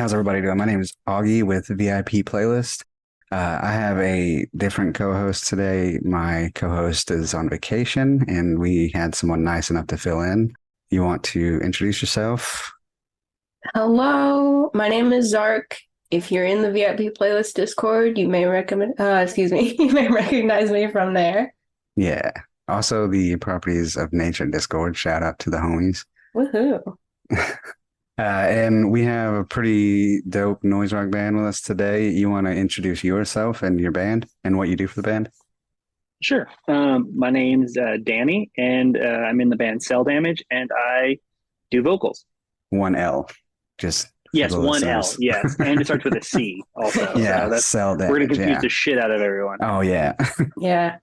How's everybody doing? My name is Augie with VIP Playlist. I have a different co-host today. My co-host is on vacation, and we had someone nice enough to fill in. You want to introduce yourself? Hello, my name is Zark. If you're in the VIP playlist Discord, you may you may recognize me from there. Yeah. Also, the Properties of Nature Discord. Shout out to the homies. Woohoo. And we have a pretty dope noise rock band with us today. You want to introduce yourself and your band and what you do for the band? Sure. My name's Danny, and I'm in the band Cel Damage, and I do vocals. One L. Just yes, one L. Yes, and it starts with a C also. Yeah, so Cel Damage. We're gonna confuse the shit out of everyone. Oh yeah. Yeah.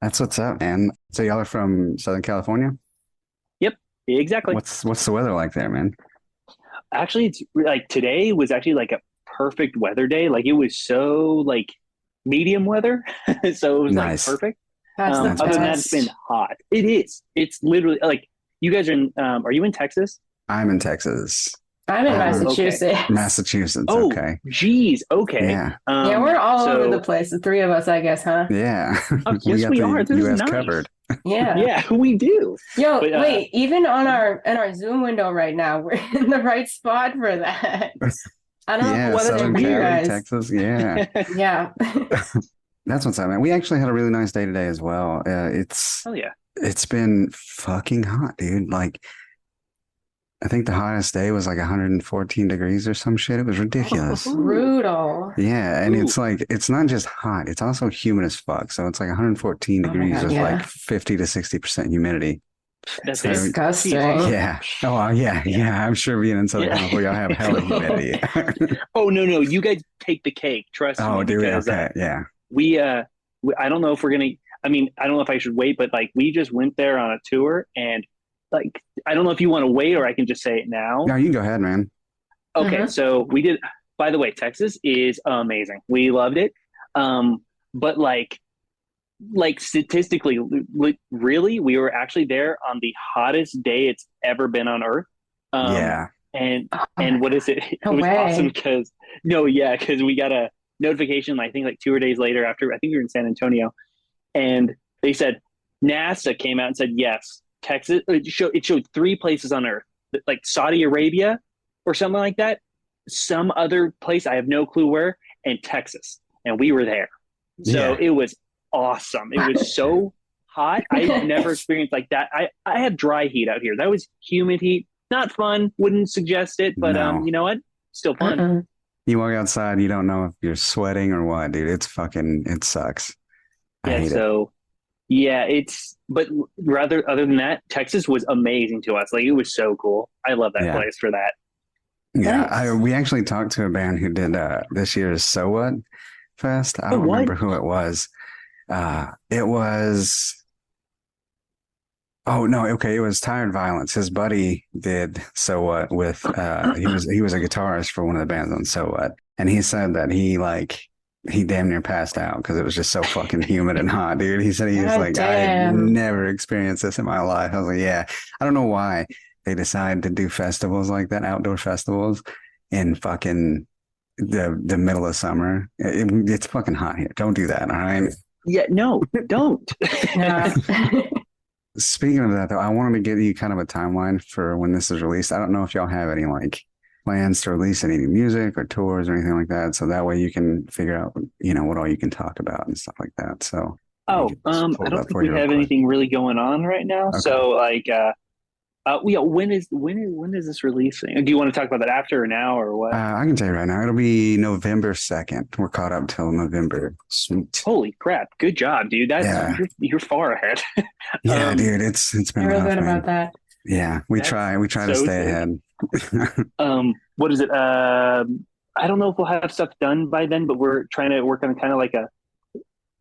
That's what's up, man. So y'all are from Southern California? Yep, exactly. What's the weather like there, man? Actually, it's like today was actually like a perfect weather day. Like it was so like medium weather, so it was nice. like perfect. That's the Other than that, it's been hot. It is. It's literally like you guys are in. Are you in Texas? I'm in Texas. I'm in Massachusetts. Okay. Massachusetts. Oh, okay. Geez. Okay. Yeah. Yeah, we're all over the place. The three of us, I guess, huh? Yeah. Yes, we are. This US is nice. covered. Yeah. Yeah, we do. Yo, But, wait, even on our Zoom window right now, we're in the right spot for that. I don't know whether Southern for you Cali, guys. Texas. Yeah. Yeah. That's what's up, man. We actually had a really nice day today as well. Oh yeah. It's been fucking hot, dude. Like, I think the hottest day was like 114 degrees or some shit. It was ridiculous. Brutal. Yeah, and Ooh. it's like it's not just hot; it's also humid as fuck. So it's like 114 Oh my degrees God, with yeah. like 50 to 60% humidity. That's So- Disgusting. Yeah. Oh, yeah. I'm sure being in Southern Yeah. California, I have hella humidity. Oh no, you guys take the cake. Trust me. Oh, do we? Because, Okay. Yeah. I don't know if we're gonna. I mean, I don't know if I should wait, but like we just went there on a tour, and like I don't know if you want to wait or I can just say it now. No, you can go ahead, man. Okay, Mhm. so we did. By the way, Texas is amazing. We loved it. But like statistically, really, we were actually there on the hottest day it's ever been on Earth. Yeah. And Oh and my what is it? It No was way. awesome because we got a notification. I think like 2 days later after I think we were in San Antonio, and they said NASA came out and said yes, Texas. It showed three places on Earth, like Saudi Arabia or something like that, some other place I have no clue where, and Texas, and we were there. So Yeah. it was awesome. It was so hot. I've never experienced like that. I have dry heat out here. That was humid heat. Not fun. Wouldn't suggest it, but No. you know what? Still fun. Mm-mm. You walk outside, you don't know if you're sweating or what, dude. It sucks. I Yeah. hate it. So yeah, but other than that, Texas was amazing to us. Like it was so cool. I love that Yeah. place for that. Yeah. Nice. We actually talked to a band who did this year's So What Fest. I Oh, don't what? remember who it was. It was. Oh no, okay, it was Tired Violence. His buddy did So What with he was a guitarist for one of the bands on So What. And he said that he damn near passed out because it was just so fucking humid and hot, dude. He said he was God like, I've damn. never experienced this in my life. I was like, yeah. I don't know why they decide to do festivals like that, outdoor festivals in fucking the middle of summer. It's fucking hot here. Don't do that, all right? Yeah, no, don't. Yeah. Speaking of that, though, I wanted to give you kind of a timeline for when this is released. I don't know if y'all have any like plans to release any new music or tours or anything like that. So that way you can figure out, what all you can talk about and stuff like that. So Oh, you can just pull I it don't up think for we you real have quick. anything really going on right now. Okay. So like, yeah, when is this releasing? Do you want to talk about that after or now or what? I can tell you right now, it'll be November 2nd. We're caught up till November. Sweet. Holy crap! Good job, dude. Yeah. You're far ahead. Yeah, dude, it's been You're real rough, good man. about that. Yeah, we That's try to so stay sick. ahead. What is it? I don't know if we'll have stuff done by then, but we're trying to work on kind of like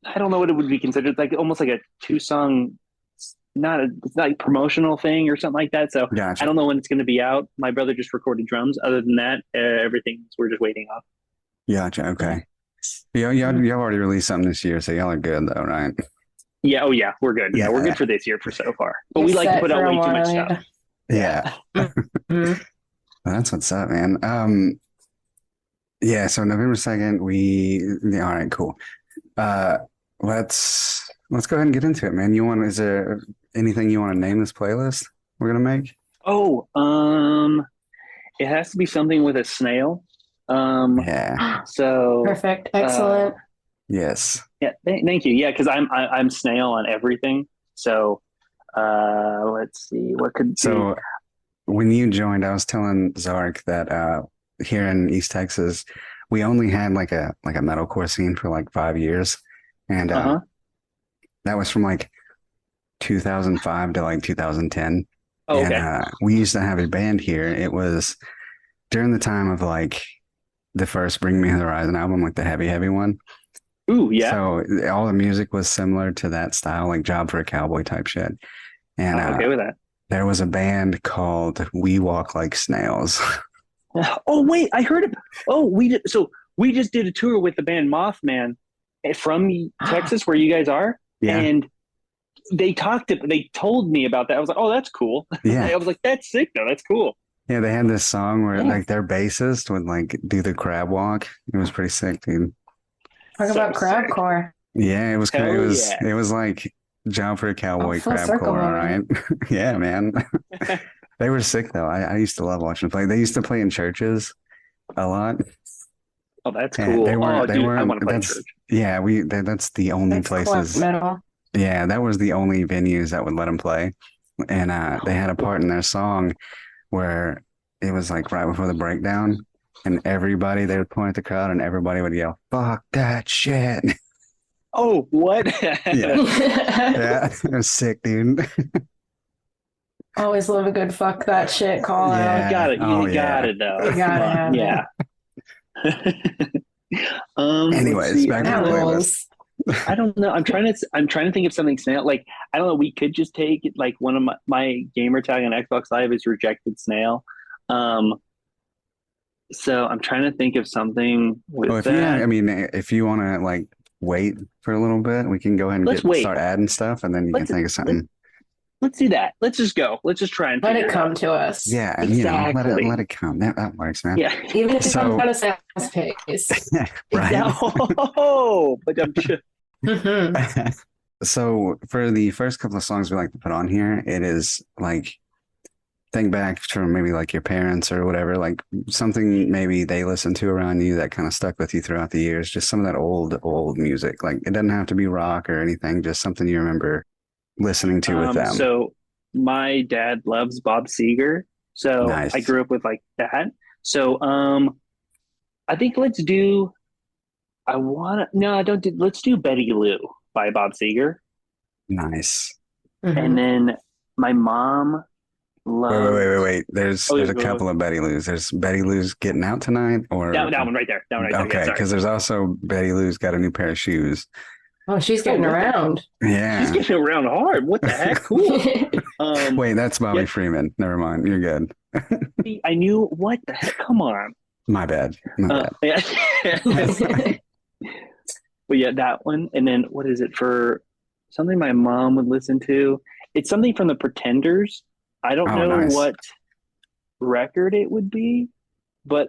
I don't know what it would be considered, like almost like a 2-song, it's not a promotional thing or something like that. So I Gotcha. don't know when it's going to be out. My brother just recorded drums. Other than that, everything we're just waiting off. Gotcha. Okay. Y'all already released something this year, so y'all are good though, right? Yeah. Oh yeah, we're good. Yeah, we're Yeah. good for this year for so far. But You're we like to set put out for a way too much while, stuff. Yeah. Mhm. That's what's up, man. Yeah, so November 2nd, yeah, all right, cool. Uh let's go ahead and get into it, man. Is there anything you want to name this playlist we're gonna make? Oh, it has to be something with a snail. Yeah. So, Perfect. uh, Excellent. Yes. yeah, thank you. Yeah, because I'm snail on everything. So, let's see, what could be? So when you joined, I was telling Zark that here in East Texas, we only had like a metalcore scene for like 5 years. And Uh-huh. that was from like 2005 to like 2010. Oh, And okay. we used to have a band here. It was during the time of like the first Bring Me the Horizon album, like the heavy one. Ooh, yeah. So all the music was similar to that style, like Job for a Cowboy type shit. And I'm okay with that. there was a band called We Walk Like Snails. Oh, wait, I heard it. Oh, we just did a tour with the band Mothman from Texas, where you guys are, Yeah. and they told me about that. I was like, oh, that's cool. Yeah. I was like, that's sick though. That's cool. Yeah, they had this song where Yeah. like their bassist would like do the crab walk. It was pretty sick, dude. Talk So about sick. crabcore. Yeah, it was kind of, Hell yeah. it was like Job for a Cowboy full circle, crabcore, all man. right? Yeah, man. They were sick though. I used to love watching them play. They used to play in churches a lot. Oh, that's And cool. they Oh, weren't they dude, I weren't want to play in that's church. yeah, that's the only That's places. metal. Yeah, that was the only venues that would let them play. And they had a part in their song where it was like right before the breakdown, and they would point at the crowd and everybody would yell, "Fuck that shit." Oh, what? Yeah. Yeah, it was sick, dude. Always love a good fuck that shit call Yeah. out. You got it. Oh, You got yeah. it though. You gotta have Yeah. Anyways, let's see. back to That the playlist. rules. I don't know. I'm trying to think of something snail. Like, I don't know. We could just take it. Like, one of my gamer tag on Xbox Live is rejected snail. Um, so I'm trying to think of something with Well, that. I mean, if you want to like wait for a little bit, we can go ahead and Let's wait. start adding stuff, and then you can Let's think of something. let's do that. Let's just go. Let's just try and Let figure it it come out. to us. Yeah, and Exactly. let it come. That works, man. Yeah. Even if it So- comes out of fast pace. Right. No, but I'm just, Mhm. So for the first couple of songs we like to put on here, it is like think back to maybe like your parents or whatever, like something maybe they listened to around you that kind of stuck with you throughout the years. Just some of that old music. Like it doesn't have to be rock or anything, just something you remember listening to with them. So my dad loves Bob Seger, so Nice. I grew up with like that. So I think let's do. I want to. No, I don't do. Let's do Betty Lou by Bob Seger, Nice. Mhm. and then my mom loves Wait. There's Oh, a go couple of Betty Lou's. There's Betty Lou's Getting Out Tonight, or that one right there. That one right there. okay, Yeah, sorry. because there's also Betty Lou's Got a New Pair of Shoes. Oh, she's getting around. Yeah. She's getting around hard. What the heck? Cool. Wait, that's Bobby Yeah. Freeman. Never mind. You're good. I knew. What the heck? Come on. My bad. My bad. Yeah. Well, yeah, that one. And then what is it for something my mom would listen to? It's something from the Pretenders. I don't Oh, know nice. what record it would be, but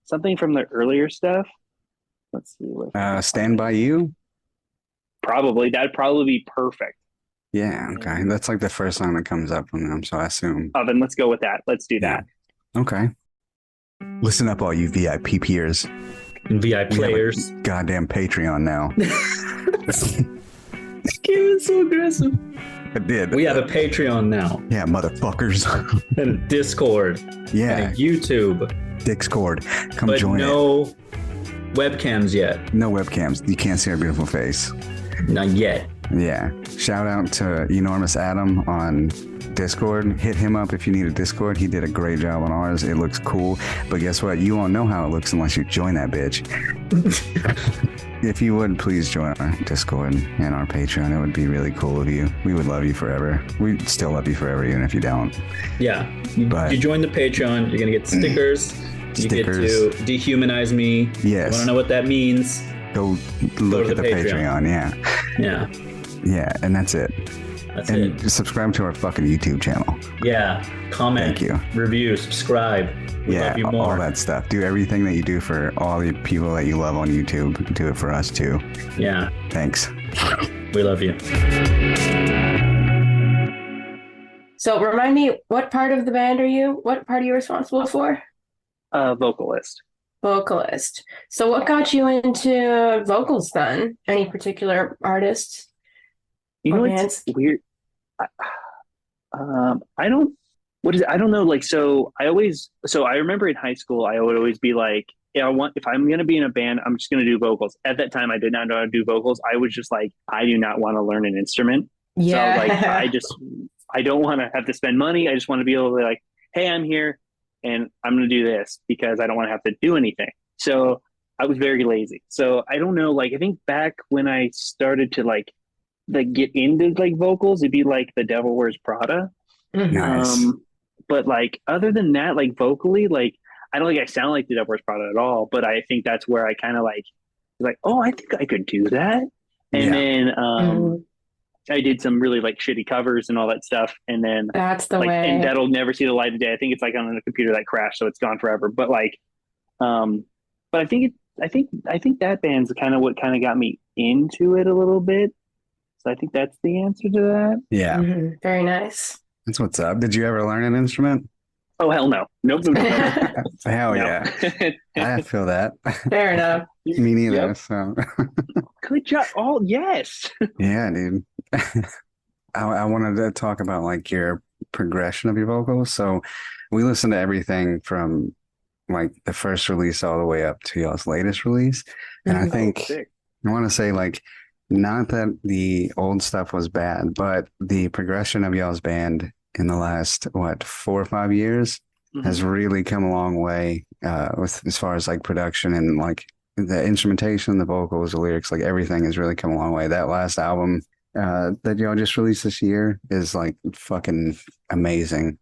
something from the earlier stuff. Let's see. Stand By You. Probably that'd probably be perfect. Yeah. Okay. That's like the first song that comes up from them. So I assume. Oh, then let's go with that. Let's do that. Okay. Listen up, all you VIP peers. And VI We have a players. goddamn Patreon now. It's so aggressive. I did. We have a Patreon now, Yeah, motherfuckers. and a Discord, Yeah. and a YouTube, Discord. Come but join it. no webcams yet. No webcams. You can't see our beautiful face. Not yet. Yeah. Shout out to Enormous Adam on Discord. Hit him up if you need a Discord. He did a great job on ours. It looks cool. But guess what? You won't know how it looks unless you join that bitch. If you would, please join our Discord and our Patreon. It would be really cool of you. We would love you forever. We'd still love you forever, even if you don't. Yeah. But- You join the Patreon, you're gonna get stickers. You get Stickers. to dehumanize me. Yes. You want to know what that means? Go look to at the the Patreon. Patreon. Yeah. Yeah. Yeah. And that's it. That's And it. subscribe to our fucking YouTube channel. Yeah. Comment. Thank you. Review. Subscribe. We love you more. All that stuff. Do everything that you do for all the people that you love on YouTube. Do it for us too. Yeah. Thanks. We love you. So remind me, what part of the band are you? What part are you responsible for? Vocalist. Vocalist. So what got you into vocals then? Any particular artists You or know bands? what's weird? I don't. What is it? I don't know. Like, so I remember in high school, I would always be like, yeah, if I'm going to be in a band, I'm just going to do vocals. At that time, I did not know how to do vocals. I was just like, I do not want to learn an instrument. Yeah. So like, I don't want to have to spend money. I just want to be able to be like, hey, I'm here and I'm going to do this because I don't want to have to do anything. So I was very lazy. So I don't know. Like, I think back when I started to like get into like vocals, it'd be like The Devil Wears Prada. Nice. But like, other than that, like vocally, like, I don't think I sound like The Devil Wears Prada at all, but I think that's where I kind of like, oh, I think I could do that. And then, I did some really like shitty covers and all that stuff. And then That's the like, way. and that'll never see the light of day. I think it's like on a computer that crashed, so it's gone forever. But like, but I think that band's kind of what kind of got me into it a little bit. So I think that's the answer to that. Yeah. Very nice. That's what's up. Did you ever learn an instrument? Oh, hell no. Nope. Hell No. yeah. I feel that. Fair enough. Me neither. Yep. So Good job. Oh, yes. yeah, dude. I wanted to talk about like your progression of your vocals. So we listened to everything from like the first release all the way up to y'all's latest release. And I think Sick. I want to say like not that the old stuff was bad, but the progression of y'all's band in the last 4 or 5 years has really come a long way with as far as like production and like the instrumentation, the vocals, the lyrics, like everything has really come a long way. That last album that y'all just released this year is like fucking amazing.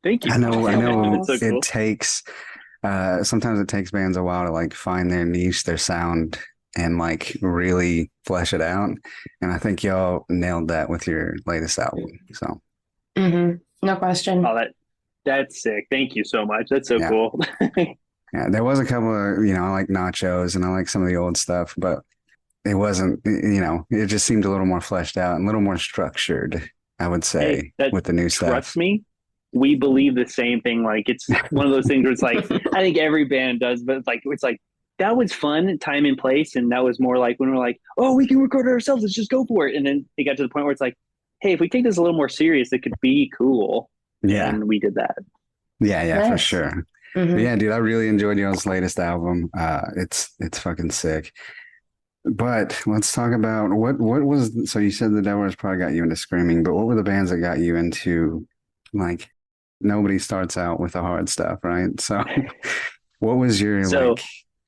Thank you. I know That's so it cool. takes sometimes it takes bands a while to like find their niche, their sound, and like really flesh it out. And I think y'all nailed that with your latest album. So No question. Oh, that's sick. Thank you so much. That's so Yeah. cool. yeah, there was a couple of, I like Nachos and I like some of the old stuff, but it wasn't, it just seemed a little more fleshed out and a little more structured, I would say, Hey, with the new stuff. Trust me, we believe the same thing. Like, it's one of those things where it's like, I think every band does, but it's like that was fun, time and place. And that was more like when we're like, oh, we can record it ourselves. Let's just go for it. And then it got to the point where it's like, hey, if we take this a little more serious, it could be cool. Yeah. And we did that. Yeah, for Nice. sure. But yeah, dude, I really enjoyed y'all's latest album. It's fucking sick. But let's talk about what was, so you said The Devil Wears Prada got you into screaming, but what were the bands that got you into, like, nobody starts out with the hard stuff, right? So what was your,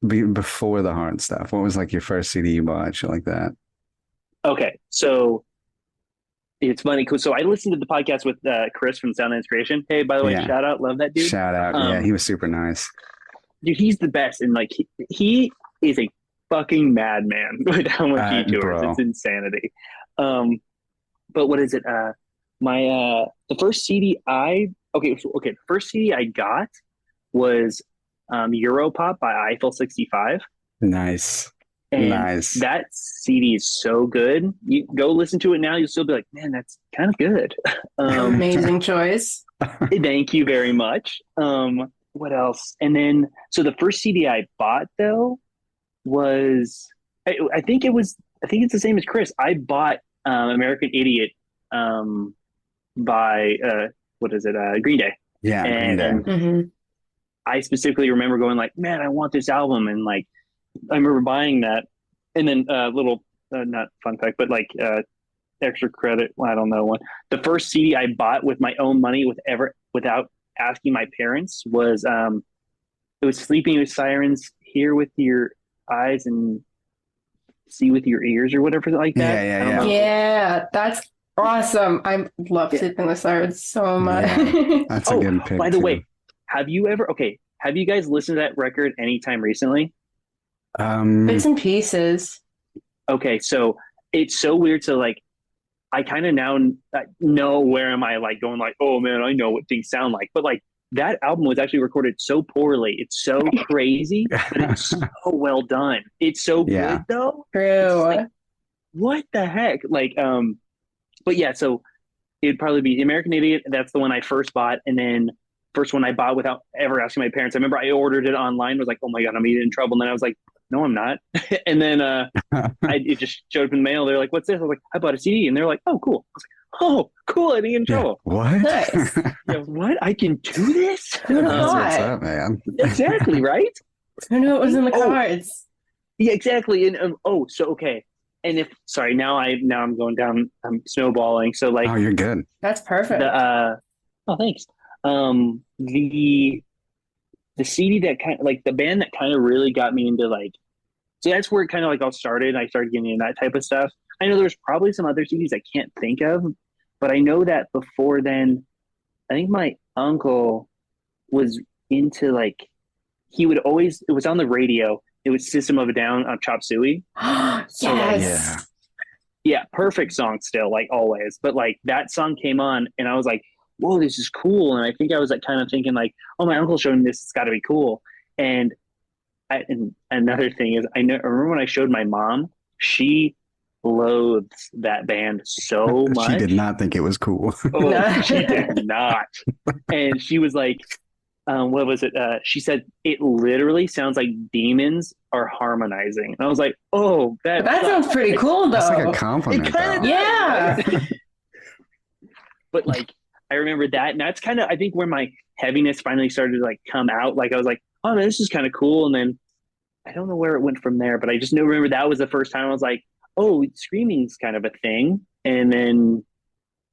before the hard stuff? What was like your first CD you bought, shit like that? Okay, so it's funny. So I listened to the podcast with Chris from Sound Inspiration. Hey, by the way, shout out, love that dude. Shout out, yeah, he was super nice. Dude, he's the best, and like he is a fucking madman with how much he tours. Bro. It's insanity. But what is it? The first CD the first CD I got was Europop by Eiffel 65. Nice. And Nice. that CD is so good. You go listen to it now, you'll still be like, man, that's kind of good. Amazing choice. Thank you very much. What else? And then, so the first CD I bought though was, I think it's the same as Chris. I bought American Idiot by Green Day. Yeah, Green Day. I specifically remember going like, man, I want this album, and like I remember buying that. And then little not fun fact, but like extra credit, I don't know one. The first CD I bought with my own money without asking my parents was it was Sleeping with Sirens, Hear with Your Eyes and See with Your Ears, or whatever like that. Yeah, that's awesome. I love Sleeping with Sirens so much. Yeah, that's a good pick. By the too. way, have you guys listened to that record anytime recently? Bits and pieces. Okay, so it's so weird. So like I kind of now know where am I like going like, oh man, I know what things sound like. But like that album was actually recorded so poorly. It's so crazy, but it's so well done. It's so Yeah. good though. It's True. like, what the heck? Like, but yeah, so it'd probably be The American Idiot. That's the one I first bought. And then first one I bought without ever asking my parents. I remember I ordered it online, was like, oh my God, I'm in trouble. And then I was like, no, I'm not. And then it just showed up in the mail. They're like, what's this? I was like, I bought a CD. And they're like, oh, cool. I was like, oh, cool. I didn't get in trouble. What? Nice. Yeah, what? I can do this? Who would have That's what's thought? up, man. Exactly, right? Who knew it was in the cards? Yeah, exactly. And so okay. And if sorry, now I'm going down. I'm snowballing. So like, Oh, you're good. That's perfect. oh, thanks. The CD that kind of like the band that kind of really got me into like, so that's where it kind of like all started. I started getting into that type of stuff. I know there's probably some other CDs I can't think of, but I know that before then, I think my uncle was into like, he would always, it was on the radio. It was System of a Down on Chop Suey. Yes. So, like, Yeah. Yeah, perfect song still, like always. But like that song came on and I was like, whoa, this is cool. And I think I was like kind of thinking like, oh, my uncle showed me this, it's gotta be cool. And another thing is I remember when I showed my mom, she loathes that band so much. She did not think it was cool. Oh, she did not. And she was like, what was it? She said it literally sounds like demons are harmonizing. And I was like, oh, that sounds pretty cool though. That's like a compliment, though. Yeah. But like, I remember that, and that's kind of I think where my heaviness finally started to like come out. Like I was like, oh, man, this is kind of cool. And then I don't know where it went from there, but I just remember that was the first time I was like, oh, screaming's kind of a thing. And then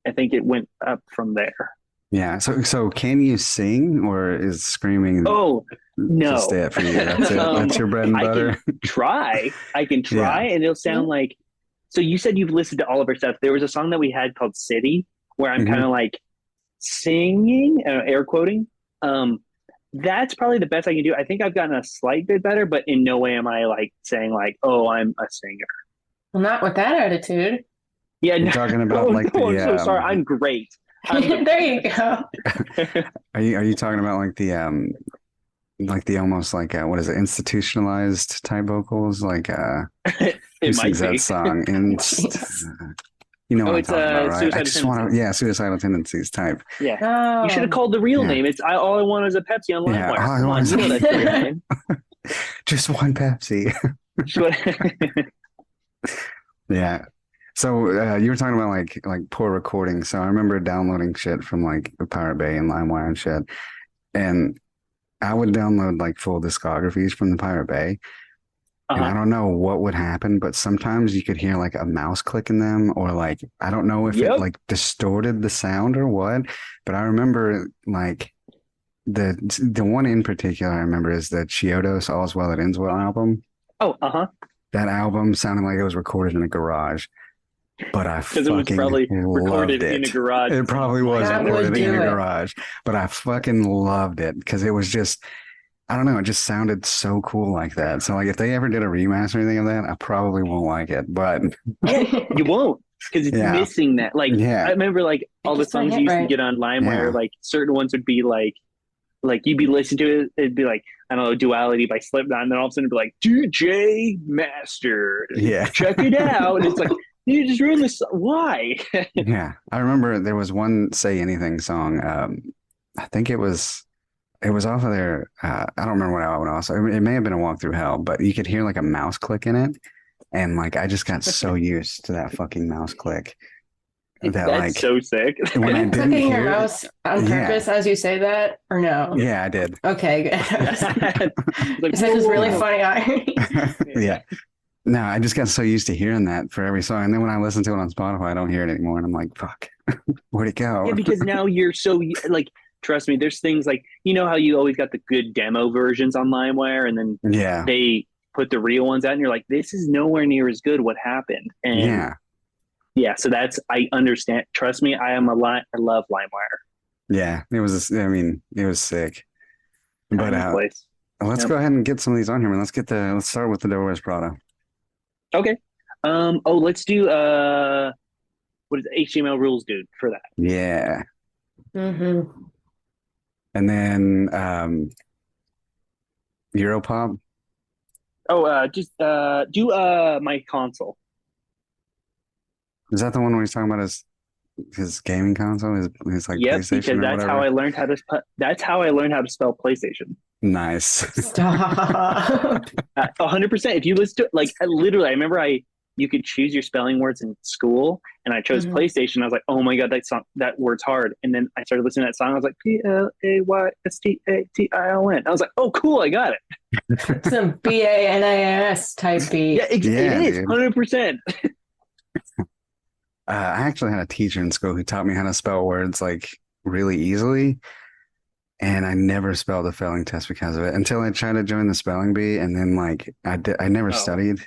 I think it went up from there. Yeah. So can you sing, or is screaming Oh, no. just it for you? That's it. That's your bread and butter. I can try, and it'll sound like. So you said you've listened to all of our stuff. There was a song that we had called City, where I'm kind of like singing, air quoting. That's probably the best I can do. I think I've gotten a slight bit better, but in no way am I like saying like, oh, I'm a singer. Well, not with that attitude. Yeah, You're talking about I'm so sorry. I'm great. There you go. Are you talking about like the almost like what is it, institutionalized type vocals, like who It might sings be. that song? You know what I'm it's, talking about, right? I Suicidal just want to, suicidal tendencies type. Yeah. Oh. You should have called the real Yeah. name. It's all I want is a Pepsi on Yeah, LimeWire. all I Come want on, is you know a- that's the real name. Just one Pepsi. Yeah. So you were talking about like poor recording. So I remember downloading shit from like Pirate Bay and LimeWire and shit, and I would download like full discographies from the Pirate Bay. And I don't know what would happen, but sometimes you could hear like a mouse click in them, or like I don't know if it like distorted the sound or what. But I remember like the one in particular I remember is the Chiodos All's Well That Ends Well album. Oh, That album sounded like it was recorded in a garage, but I because it was fucking probably recorded loved in a it. garage. It probably was That would recorded in do a it. garage, but I fucking loved it because it was just, I don't know, it just sounded so cool like that. So like if they ever did a remaster or anything of that, I probably won't like it, but You won't, because it's Yeah. missing that. Like Yeah. I remember like all the just not songs hit you used to right. get on LimeWire, Yeah. like certain ones would be like you'd be listening to it, it'd be like, I don't know, Duality by Slipknot, and then all of a sudden it'd be like DJ Master. yeah. Check it out. And it's like, you just ruined this. Why? Yeah. I remember there was one Say Anything song. I think it was off of their, I don't remember what album also. It may have been a Walk Through Hell, but you could hear like a mouse click in it. And like, I just got so used to that fucking mouse click that That's like, so sick. when I Are you didn't clicking your hear it, mouse on Yeah. purpose as you say that, or no? yeah, I did. Okay, good. Like, It's like this really whoa. funny irony. Yeah. No, I just got so used to hearing that for every song. And then when I listen to it on Spotify, I don't hear it anymore. And I'm like, fuck, where'd it go? Yeah, because now you're so like, trust me, there's things like, you know how you always got the good demo versions on LimeWire, and then Yeah. they put the real ones out, and you're like, this is nowhere near as good. What happened? And Yeah. so that's, I understand. Trust me, I love LimeWire. Yeah. It was, it was sick. But Tiny place. let's Yep. go ahead and get some of these on here, man. Let's start with the Devil Wears Prada. Okay. Let's do what is it, HTML rules dude for that. Yeah. Mm-hmm. And then Europop. Oh, just do my console. Is that the one where he's talking about his gaming console, his like Yep, PlayStation because or that's whatever? how I learned how to that's how I learned how to spell PlayStation. Nice. Stop. 100%. If you listen to like literally, I remember you could choose your spelling words in school, and I chose Mhm. PlayStation. I was like, oh my god, that word's hard. And then I started listening to that song. I was like, PLAYSTATION. I was like, oh cool, I got it. Some BANAS type beat. Yeah, it is dude. 100%. I actually had a teacher in school who taught me how to spell words like really easily. And I never spelled a spelling test because of it until I tried to join the spelling bee. And then like I never studied.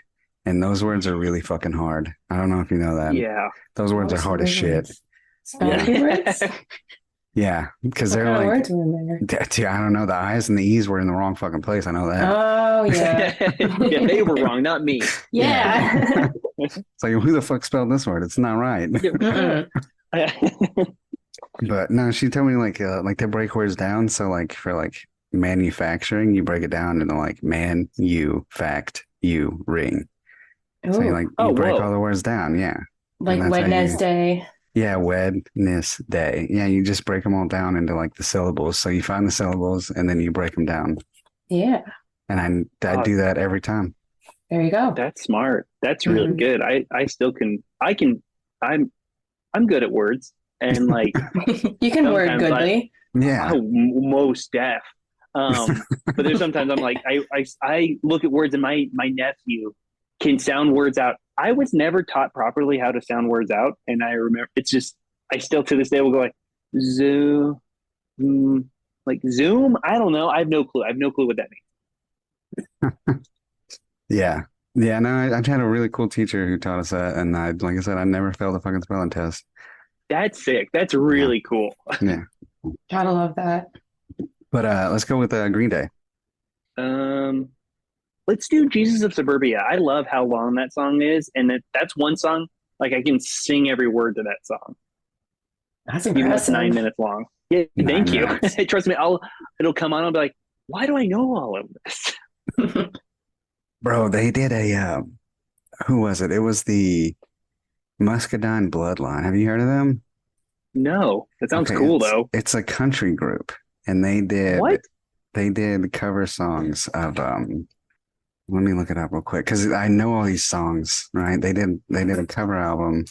And those words are really fucking hard. I don't know if you know that. Yeah. Those words are hard as shit. Spelling bee words? Yeah. Because What they're kind of like, words were in there? dude, I don't know. The I's and the E's were in the wrong fucking place. I know that. Oh, yeah. Yeah, they were wrong, not me. Yeah. It's like, who the fuck spelled this word? It's not right. Mm-mm. But no, she told me like they break words down. So like for like manufacturing, you break it down into like man, you, fact, you, ring. So you Ooh, like Oh, you break whoa. all the words down. Yeah. like that's how you- Wednesday. Yeah, Wednesday. Yeah, you just break them all down into like the syllables. So you find the syllables and then you break them down. Yeah. And I do that every time. There you go. That's smart. That's really Mhm. good. I still can. I'm good at words, and like You can word Sometimes goodly. Yeah. most deaf. But there's sometimes I'm like I look at words, and my nephew can sound words out. I was never taught properly how to sound words out, and I remember it's just I still to this day will go like zoom, like zoom. I don't know. I have no clue. I have no clue what that means. Yeah. Yeah, no, I had a really cool teacher who taught us that, and like I said, I never failed a fucking spelling test. That's sick. That's really cool. Yeah, Gotta love that. but let's go with Green Day. Let's do Jesus of Suburbia. I love how long that song is, and that's one song like I can sing every word to that song, That's even though it's impressive. 9 minutes long. Yeah, thank 9 you. minutes. Trust me, it'll come on. I'll be like, why do I know all of this? Bro, they did who was it? It was the Muscadine Bloodline. Have you heard of them? No, that sounds Okay, cool it's, though. It's a country group, and What? they did cover songs of let me look it up real quick because I know all these songs, right? They did a cover album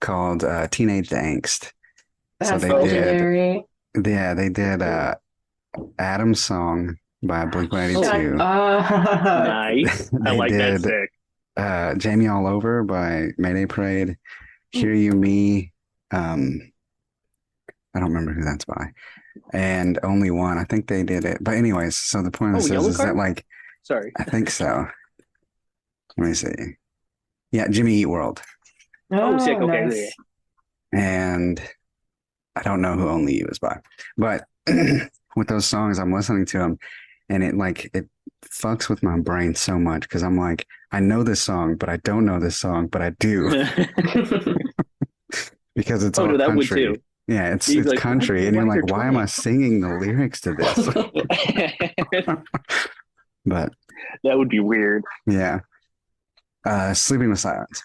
called Teenage Angst. That's they did legendary. they did Adam's Song by Blink-182. Nice. I They like that. did Sick. Jamie All Over by Mayday Parade. Hear You Me. I don't remember who that's by. And Only One. I think they did it. But anyways, so the point of this Yellow is that Card? like Sorry. I think so. Let me see. Yeah, Jimmy Eat World. Oh, sick. Okay. nice. Yeah. And I don't know who Only You is by. But with those songs, I'm listening to them and it fucks with my brain so much because I'm like, I know this song, but I don't know this song, but I do because it's Oh, all no, that would country. too. Yeah, it's He's like, country, and why you're is like, there why am I twang? singing the lyrics to this? But That would be weird. yeah, Sleeping with Silence.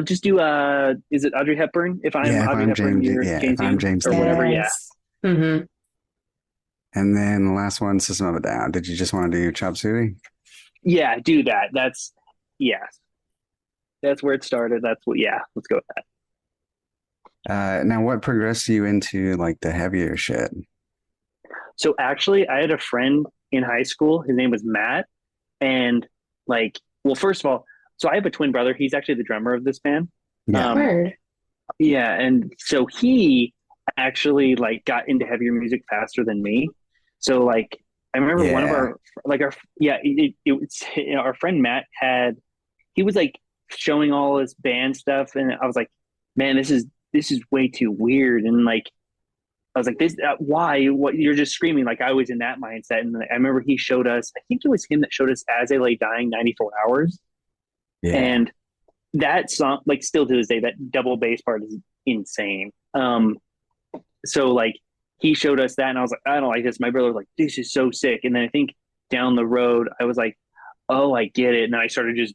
Just do is it Audrey Hepburn? If I'm Yeah, if Audrey I'm Hepburn, James, you're yeah, James if I'm Dean James or Dean. whatever. Yeah. Yes. Mm-hmm. And then the last one, System of a Down. Did you just want to do Chop Suey? Yeah, do that. That's where it started. That's what. Yeah, let's go with that. Now, what progressed you into like the heavier shit? So actually, I had a friend in high school. His name was Matt, and like, well, first of all, so I have a twin brother. He's actually the drummer of this band. Yeah. Word. Yeah, and so he actually like got into heavier music faster than me. So like, I remember one of Yeah. our friend Matt he was like showing all his band stuff, and I was like, man, this is way too weird, and like I was like, this why what you're just screaming. Like I was in that mindset, and I remember he showed us, I think it was him that showed us As I Lay Dying 94 Hours. Yeah. And that song, like still to this day, that double bass part is insane. So like he showed us that, and I was like, I don't like this. My brother was like, this is so sick. And then I think down the road, I was like, oh, I get it. And I started just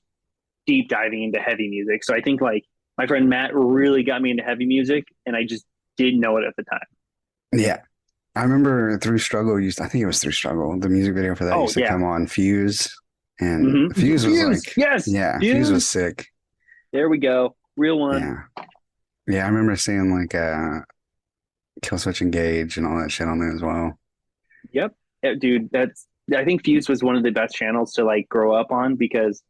deep diving into heavy music. So I think like my friend Matt really got me into heavy music, and I just didn't know it at the time. Yeah. I remember Through Struggle I think it was Through Struggle. The music video for that used to come on Fuse. And Fuse was like, yes, yeah, Fuse was sick. There we go. Real one. Yeah. Yeah, I remember seeing like Killswitch Engage and all that shit on there as well. Yep. Yeah, dude, I think Fuse was one of the best channels to like grow up on, because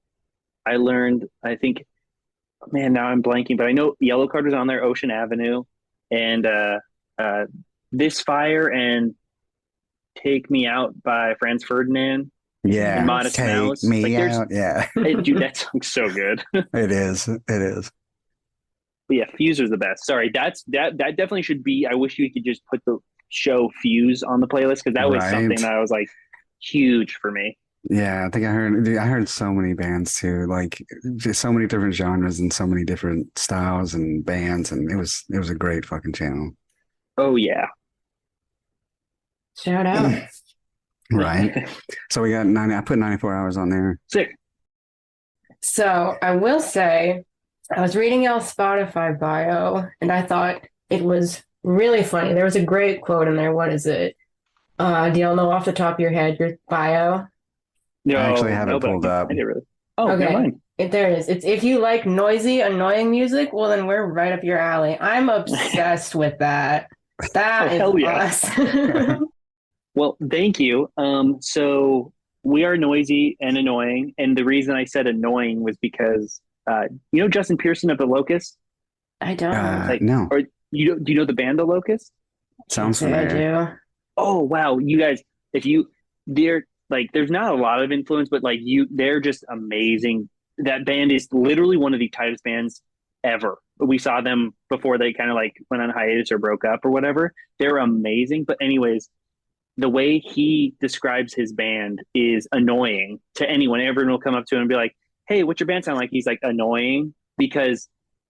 I learned, I think, man, now I'm blanking, but I know Yellow Card was on there, Ocean Avenue, and This Fire and Take Me Out by Franz Ferdinand. Yeah. And Modest Take Mouse. Me Like, Out. Yeah. Dude, that song's so good. It is. It is. But yeah, Fuse was the best. Sorry, that definitely should be. I wish you could just put the show Fuse on the playlist, because that was something that was like huge for me. Yeah, I think I heard so many bands too, like just so many different genres and so many different styles and bands, and it was a great fucking channel. Oh yeah. Shout out. Right. So we got I put 94 hours on there. Sick. So I will say, I was reading y'all's Spotify bio, and I thought it was really funny. There was a great quote in there. What is it? Do y'all know off the top of your head your bio? No, I actually have it pulled up. I didn't really. Oh, Okay. never mind. There it is. It's if you like noisy, annoying music, well, then we're right up your alley. I'm obsessed with that. That is hell yeah. us. Well, thank you. So we are noisy and annoying, and the reason I said annoying was because you know Justin Pearson of The Locust? I don't. No. Or do you know the band The Locust? Sounds I familiar. do. Oh wow, you guys! They're like, there's not a lot of influence, but like they're just amazing. That band is literally one of the tightest bands ever. We saw them before they kind of like went on hiatus or broke up or whatever. They're amazing. But anyways, the way he describes his band is annoying to anyone. Everyone will come up to him and be like, hey, what's your band sound like? He's like, annoying, because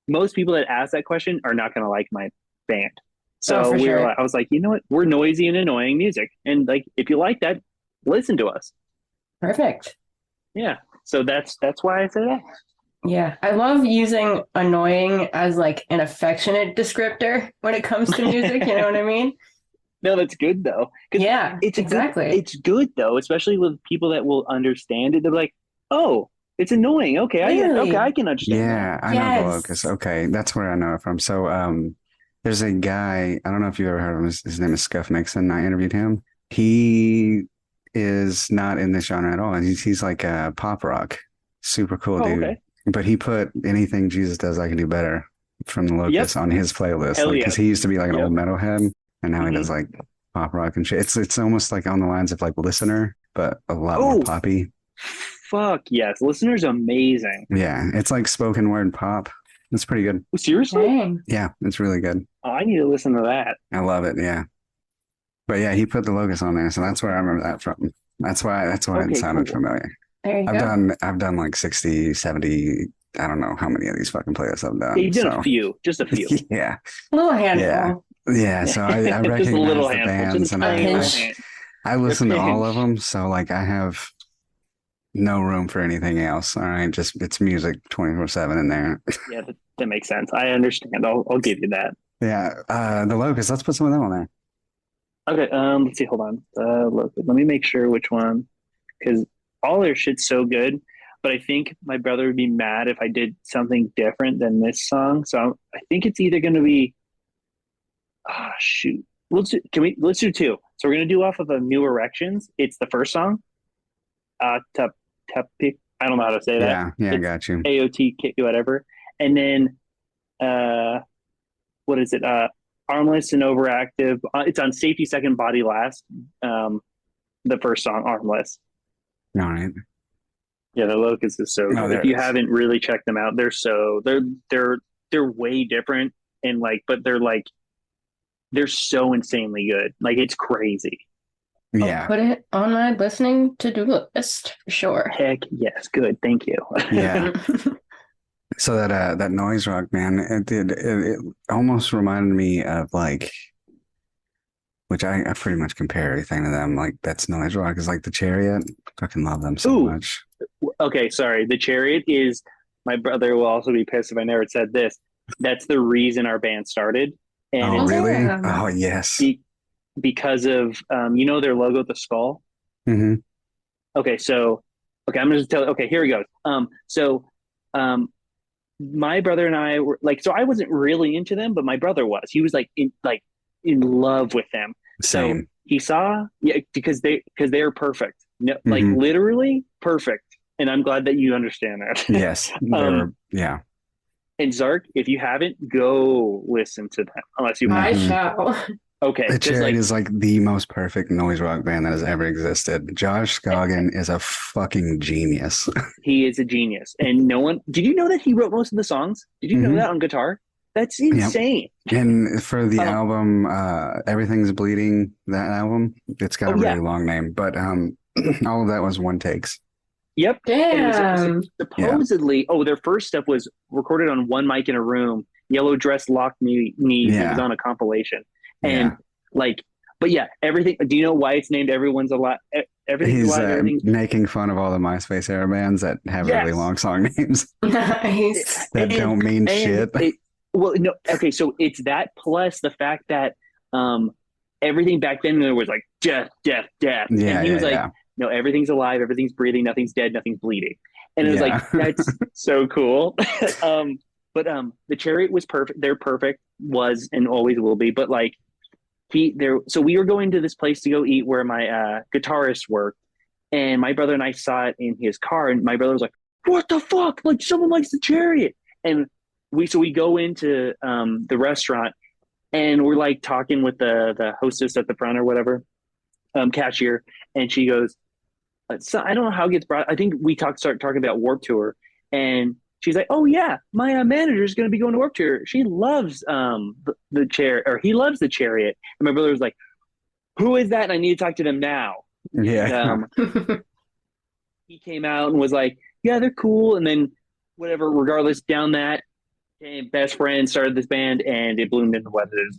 most people that ask that question are not going to like my band. So I was like, you know what? We're noisy and annoying music. And like, if you like that, listen to us. Perfect. Yeah. So that's why I said that. Yeah. I love using annoying as like an affectionate descriptor when it comes to music. You know what I mean? No, that's good though. Yeah, exactly. It's good though, especially with people that will understand it. They're like, oh, it's annoying. Okay. Really? I can understand. Yeah, I know The Locust. Okay. That's where I know it from. So there's a guy, I don't know if you've ever heard of him. His name is Scuff Nixon. I interviewed him. He is not in this genre at all. And he's like a pop rock. Super cool dude. Okay. But he put Anything Jesus Does I Can Do Better from The Locust on his playlist. Because he used to be like an old metalhead, and now he does like pop rock and shit. It's almost like on the lines of like Listener, but a lot more poppy. Fuck yes. Listener's amazing. Yeah. It's like spoken word pop. It's pretty good. Seriously? Dang. Yeah, it's really good. Oh, I need to listen to that. I love it. Yeah. But yeah, he put The Locust on there, so that's where I remember that from. That's why it sounded familiar. There you go. I've done like 60, 70, I don't know how many of these fucking playlists I've done. You've done a few, just a few. Yeah. A little handful. Yeah, so I recognize the bands, and I listen to all of them, so like I have no room for anything else. All right, just it's music 24/7 in there. Yeah, that makes sense. I understand. I'll give you that. Yeah, The Locust. Let's put some of them on there. Okay, let's see. Hold on. Locust. Let me make sure which one, because all their shit's so good. But I think my brother would be mad if I did something different than this song. So I think it's either going to be. Ah, shoot. Let's do two. So we're gonna do off of a New Erections. It's the first song. I don't know how to say that. Yeah, I got you. AOT, whatever. And then, what is it? Armless and Overactive. It's on Safety Second, Body Last. The first song, Armless. All right. Yeah, The Locust is so good. If you haven't really checked them out, they're way different, and like, but they're so insanely good. Like, it's crazy. Yeah. I'll put it on my listening to-do list for sure. Heck yes. Good. Thank you. Yeah. So that noise rock, man, it almost reminded me of like, which I pretty much compare everything to them. Like that's noise rock is like the Chariot. Fucking love them so Ooh, much. okay, sorry. The Chariot is my brother will also be pissed if I never said this. That's the reason our band started, and Oh, Oh, it's really? damn. Oh, yes. be, because of their logo, the skull. Hmm. Okay, so okay, I'm gonna just tell. Okay, here we go. Um, my brother and I were like, so I wasn't really into them, but my brother was. He was in love with them. So Same. he saw, yeah, because they are perfect. No, like Hmm. literally perfect. And I'm glad that you understand that. Yes, they um, were. Yeah. and Zark, if you haven't, go listen to them unless you have. I Hmm. shall. Okay, The because Chariot like is like the most perfect noise rock band that has ever existed. Josh Scoggin is a fucking genius. he is a genius, and no one. Did you know that he wrote most of the songs? Did you know Hmm. that on guitar? That's Yep. insane. And for the Um, album, Everything's Bleeding, that album, it's got oh a really yeah, long name, but all of that was one takes. yep. And it was Damn. Yeah. supposedly, their first stuff was recorded on one mic in a room. Yellow dress, locked knees. It was Yeah. on a compilation, and Yeah. like, but yeah, everything. Do you know why it's named Everyone's Alive? Everything's He's alive. Everything's making fun of all the MySpace era bands that have really yes, long song names Nice. that don't mean and shit. it. Well, no, okay, so it's that plus the fact that um everything back then there was like death, death, death, and Yeah. he Yeah. was like, Yeah. no, everything's alive, everything's breathing, nothing's dead, nothing's bleeding, and it was like Yeah. that's so cool. But the Chariot was perfect. They're perfect, was and always will be. But like so we were going to this place to go eat where my guitarist worked, and my brother and I saw it in his car, and my brother was like, "What the fuck? Like someone likes the Chariot," and we go into the restaurant, and we're like talking with the hostess at the front or whatever, cashier, and she goes, so I don't know how it gets brought. I think we start talking about Warp Tour, and she's like, "Oh yeah, my manager is going to be going to Warp Tour. She loves the chair, or he loves the Chariot." And my brother was like, "Who is that?" And I need to talk to them now. And Yeah. he came out and was like, "Yeah, they're cool." And then whatever, regardless, down that best friend started this band, and it bloomed into what it is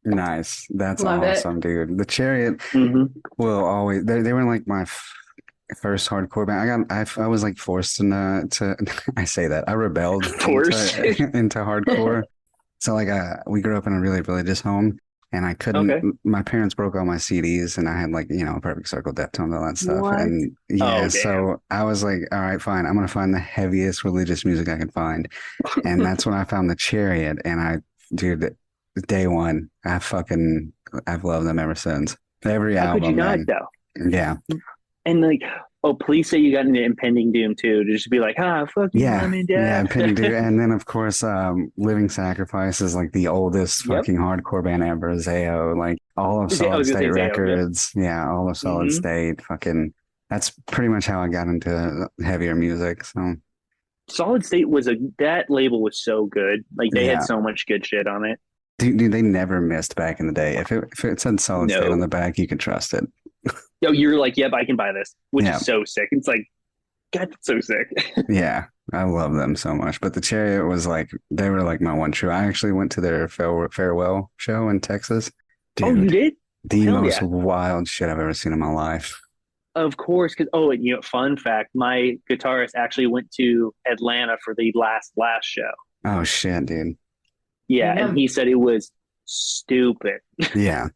Nice. That's Love it. awesome, dude. The Chariot now. Mm-hmm. will always, they were like my first hardcore band. I was like forced to, I say that, I rebelled Forced. into hardcore. So like, we grew up in a really religious home and I couldn't, Okay. my parents broke all my CDs and I had like, Perfect Circle, Deftones, all that stuff. What? And Oh, yeah, damn. so I was like, all right, fine. I'm going to find the heaviest religious music I can find. And that's when I found the Chariot. And dude, day one, I've loved them ever since. Every How could you album, not man. though? Yeah. And like, oh, please say you got into impending doom too, to just be like, fuck you, Yeah. mom and Yeah. dad. Penny Do. And then of course, Living Sacrifice is like the oldest Yep. fucking hardcore band ever. Zao, like all of I Solid was gonna State say Zao, yep. Records. Yeah, all of Solid Mm-hmm. State. Fucking that's pretty much how I got into heavier music. So Solid State that label was so good. Like they had yeah. so much good shit on it. Dude, they never missed back in the day. If it said Solid State on No. the back, you could trust it. Yo, you're like, yep, I can buy this, which Yeah. is so sick. It's like, God, that's so sick. Yeah, I love them so much. But the Chariot was like, they were like my one true. I actually went to their farewell show in Texas. Oh, you Dude, did? the Hell most yeah. wild shit I've ever seen in my life. Of course, because and fun fact, my guitarist actually went to Atlanta for the last show. Oh shit, dude. Yeah, Yeah. and he said it was stupid. Yeah.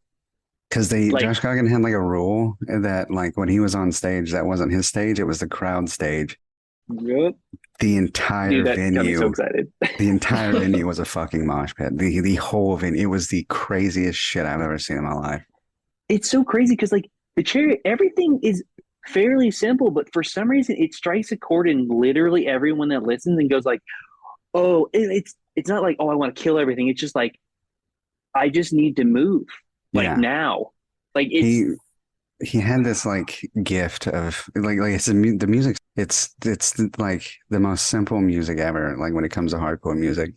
Because Like, Josh Coggin had like a rule that like when he was on stage, that wasn't his stage, it was the crowd stage. yep. The entire Dude, that got me so venue, excited. the entire venue was a fucking mosh pit. The whole venue, it was the craziest shit I've ever seen in my life. It's so crazy because like the Chariot, everything is fairly simple, but for some reason it strikes a chord in literally everyone that listens and goes like, oh, it's not like, oh, I want to kill everything. It's just like, I just need to move Yeah. now. Like it's he had this like gift of like it's the music. It's like the most simple music ever. Like when it comes to hardcore music,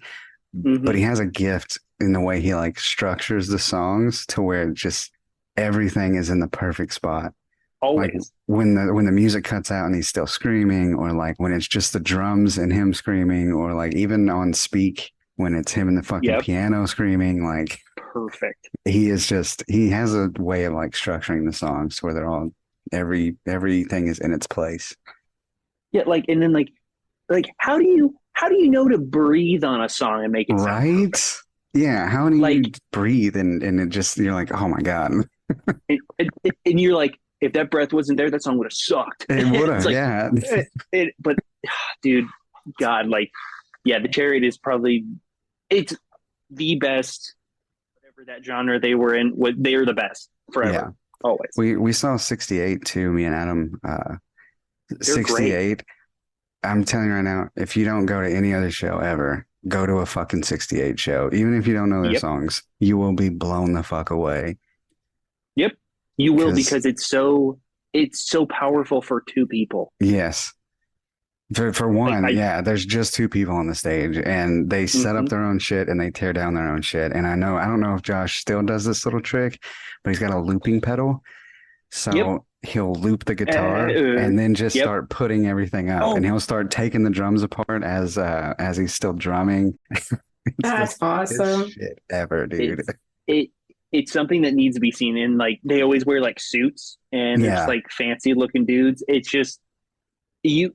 but he has a gift in the way he like structures the songs to where just everything is in the perfect spot. Like Always. when the music cuts out and he's still screaming, or like when it's just the drums and him screaming, or like even on Speak when it's him and the fucking Yep. piano screaming. Like Perfect. he has a way of like structuring the songs where they're all everything is in its place. Yeah, like, and then like how do you know to breathe on a song and make it sound Right? perfect? Yeah. How do you Like, breathe and it just you're like, oh my God. and you're like, if that breath wasn't there, that song would have sucked. It would It's have, like, yeah. but dude, God, like, yeah, the Chariot is probably it's the best. Whatever that genre they were in, they're the best Yeah. forever, always. We saw 68 too, me and Adam. They're great. 68. I'm telling you right now, if you don't go to any other show ever, go to a fucking 68 show. Even if you don't know their Yep, songs, you will be blown the fuck away. yep, you will Because because it's so powerful for two people. yes, for Like one, I, yeah, there's just two people on the stage and they set up mhm. their own shit and they tear down their own shit. And I don't know if Josh still does this little trick, but he's got a looping pedal. Yep, So he'll loop the guitar uh, and then just yep. start putting everything up, and Oh, he'll start taking the drums apart as he's still drumming. It's the That's sickest awesome. shit ever, dude. it's it it's something that needs to be seen. In like they always wear like suits and they're just Yeah, like fancy looking dudes. It's just you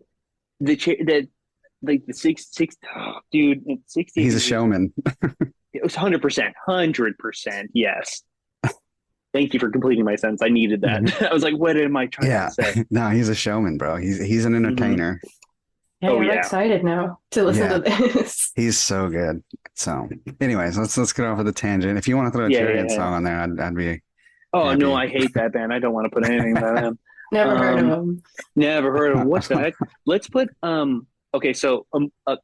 that like the six oh, dude at 60 he's a degrees. showman. It was 100%, yes. Thank you for completing my sentence. I needed that. Mhm. I was like, what am I trying to Yeah, say? no, he's a showman, bro. He's an Hmm. entertainer. Hey, Oh I'm yeah, excited now to listen Yeah, to this. he's so good. So, anyways, let's get off of the tangent. If you want to throw a yeah, Chariot yeah. song on there, I'd be Oh no, happy. I hate that band. I don't want to put anything about them. Never heard of Um, him. Never heard of what the heck. Let's put Okay, so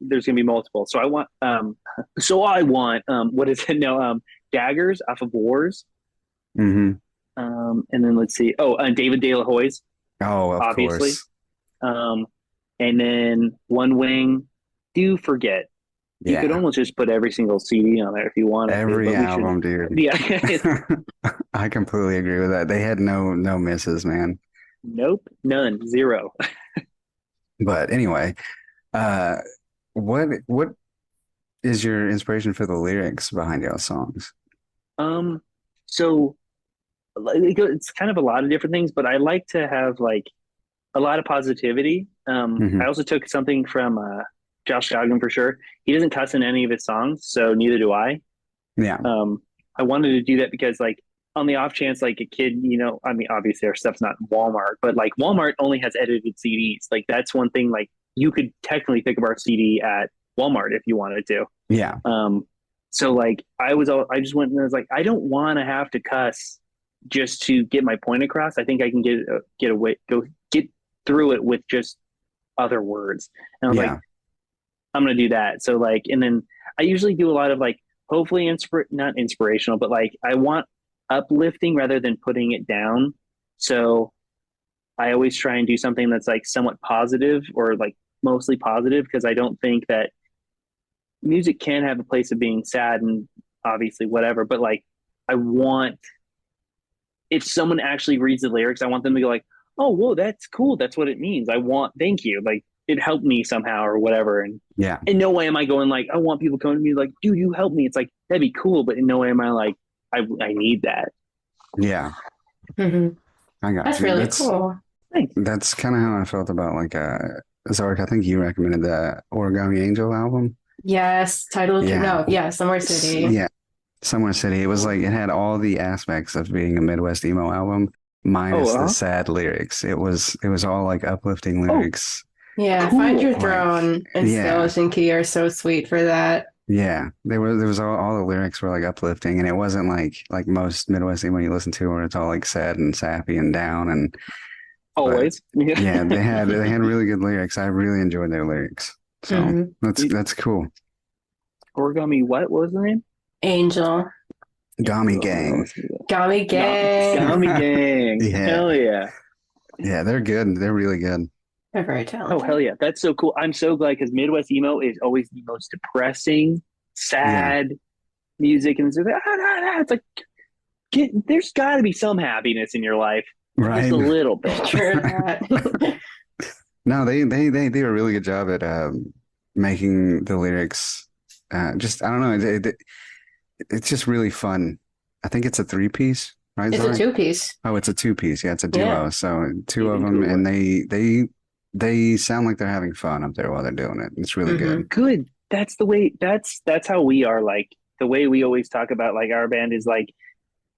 there's gonna be multiple. So I want what is it? No, Daggers off of Wars. Hmm. And then let's see. Oh, David De La Hoy's, Oh, of obviously. course. Um, and then One Wing. Do forget. You could Yeah, almost just put every single CD on there if you wanted to, every but we should. album, dude. Yeah. I completely agree with that. They had no misses, man. Nope. None. Zero. But anyway, uh, what is your inspiration for the lyrics behind y'all songs? Um. So it's kind of a lot of different things, but I like to have like a lot of positivity. I Hmm. also took something from Josh Goggin for sure. He doesn't cuss in any of his songs, so neither do I. Yeah, Um, I wanted to do that because, like, on the off chance, like a kid, I mean, obviously our stuff's not in Walmart, but like Walmart only has edited CDs. Like, that's one thing. Like, you could technically pick up our CD at Walmart if you wanted to. yeah, Um, so like, I just went and I was like, I don't want to have to cuss just to get my point across. I think I can get through it with just other words. And I was like, yeah, I'm gonna do that. So like, and then I usually do a lot of like, hopefully not inspirational, but like I want uplifting rather than putting it down. So I always try and do something that's like somewhat positive or like mostly positive because I don't think that music can have a place of being sad and obviously whatever, but like I want if someone actually reads the lyrics, I want them to go like, "Oh, whoa, that's cool. That's what it means. Thank you. Like it helped me somehow or whatever." And yeah, in no way am I going like, I want people coming to me like, "Dude, you helped me." It's like that'd be cool, but in no way am I like, I need that. yeah. Hmm. I got That's you. really cool. Thanks. That's kind of how I felt about like Zark. I think you recommended the Origami Angel album. Yes, title. Yeah, No, yeah, Somewhere City. yeah. Somewhere City. It was like it had all the aspects of being a Midwest emo album, Oh, minus the sad lyrics. It was all like uplifting oh, lyrics. Yeah, Find Your cool. Like, Throne and yeah, Stillness and Key are so sweet for that. yeah. There was all the lyrics were like uplifting, and it wasn't like most Midwest emo you listen to, where it's all like sad and sappy and down. And but Always. Yeah. yeah, they had really good lyrics. I really enjoyed their lyrics. So Hmm. that's cool. Origami. What was the name? Angel. Gami Gang. Gummy Gang. Gummy Gang. Yeah. Hell yeah. Yeah, they're good. They're really good. They're very Oh talented. hell yeah. That's so cool. I'm so glad because Midwest emo is always the most depressing, Yeah. sad music, and it's like, it's like there's got to be some happiness in your life. Right. just a little bit. True that. No, they do a really good job at making the lyrics. Just I don't know. It's just really fun. I think it's a three-piece, right, It's a Zara? two-piece. Oh, it's a two-piece. Yeah, it's a Yeah. duo. So two of Even them, cooler. and they sound like they're having fun up there while they're doing it. It's really Mhm. good. Good. That's the way. That's how we are. Like the way we always talk about like our band is like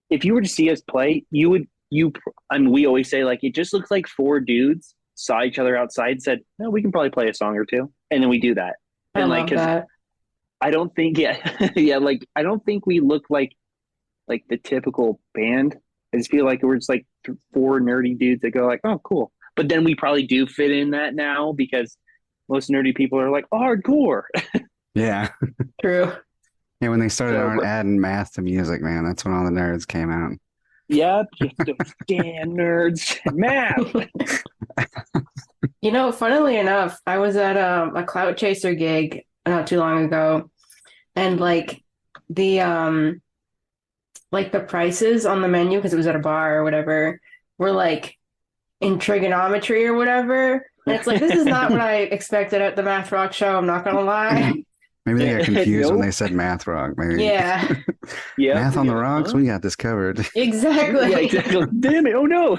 if you were to see us play, you would you. I mean, we always say like it just looks like four dudes saw each other outside, said, "No, we can probably play a song or two," and then we do that. I And like, love because that. I don't think, yeah, yeah, like I don't think we look like the typical band. I just feel like we're just like four nerdy dudes that go like, "Oh, cool." But then we probably do fit in that now because most nerdy people are like hardcore. Yeah. True. Yeah, when they started So, but adding math to music, man, that's when all the nerds came out. yeah, just those damn nerds. Math. You know, funnily enough, I was at a Clout Chaser gig not too long ago, and the like the prices on the menu because it was at a bar or whatever were like in trigonometry or whatever. And it's like this is not what I expected at the math rock show, I'm not gonna lie. Maybe they got confused when Nope. they said math rock. Maybe Yeah, Yeah. math on the Yeah. rocks, Huh? we got this covered. exactly. Yeah, exactly. Damn it. Oh no.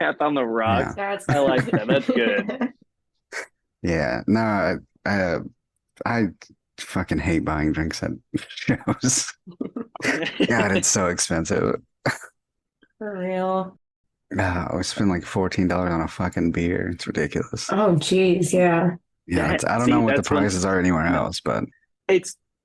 Math on the Yeah. rocks. That's I like that. That's good. Yeah. No, I fucking hate buying drinks at shows. God, it's so expensive. For real. I spend like $14 on a fucking beer. It's ridiculous. Oh, geez, yeah. Yeah, That- I don't see, know what the that's one- prices are anywhere No. else, but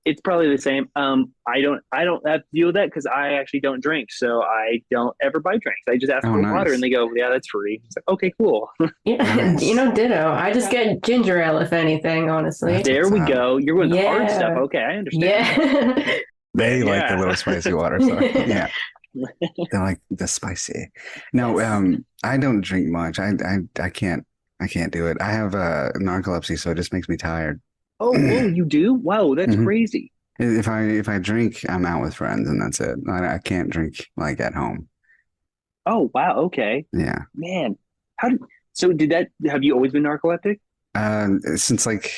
It's probably the same. I don't have to deal with that because I actually don't drink, so I don't ever buy drinks. I just ask Oh, for nice. water, and they go, "Yeah, that's free." It's like, okay, cool. Yeah, Nice. you know, ditto. I just get ginger ale if anything, honestly. That's There we what's up. go. You're with the hard Yeah. stuff. Okay, I understand. Yeah. They like the Yeah. little spicy water. So yeah, they like the spicy. No, Yes. I don't drink much. I can't do it. I have narcolepsy, so it just makes me tired. Oh, whoa, you do? Wow, that's Mhm. crazy. If I drink, I'm out with friends, and that's it. I can't drink like at home. Oh, wow. Okay, Yeah. man. So did that? Have you always been narcoleptic? Since like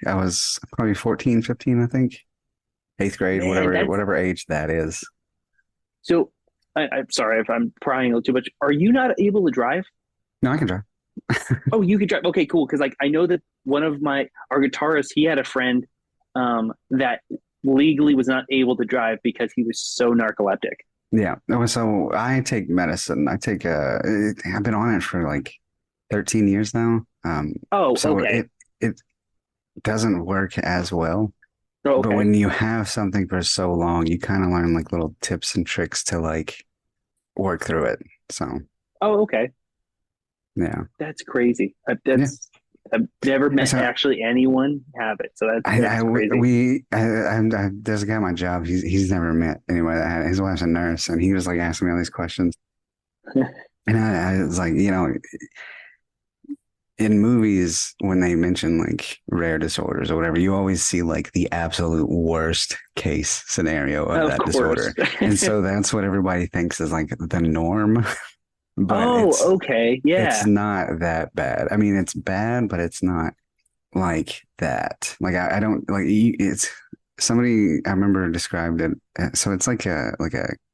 I was probably 14, 15, I think. Eighth grade, Man, that's- whatever age that is. So I'm sorry if I'm prying a little too much. Are you not able to drive? No, I can drive. Oh, you could drive. Okay, cool. Because like I know that one of our guitarists, he had a friend that legally was not able to drive because he was so narcoleptic. Yeah. So I take medicine. I've been on it for like 13 years now. Oh, So okay. it doesn't work as well. Oh, But okay. when you have something for so long, you kind of learn like little tips and tricks to like work through it. So Oh, okay. yeah. That's crazy. I've never met So- actually anyone have it. So that's crazy. There's a guy at my job. He's never met anyone that had it. His wife's a nurse, and he was like asking me all these questions. And I was like, in movies, when they mention like rare disorders or whatever, you always see like the absolute worst case scenario of that disorder. And so that's what everybody thinks is like the norm. But okay. Yeah. it's not that bad. I mean, it's bad, but it's not like that. Like I don't like it's somebody I remember described it. So it's like a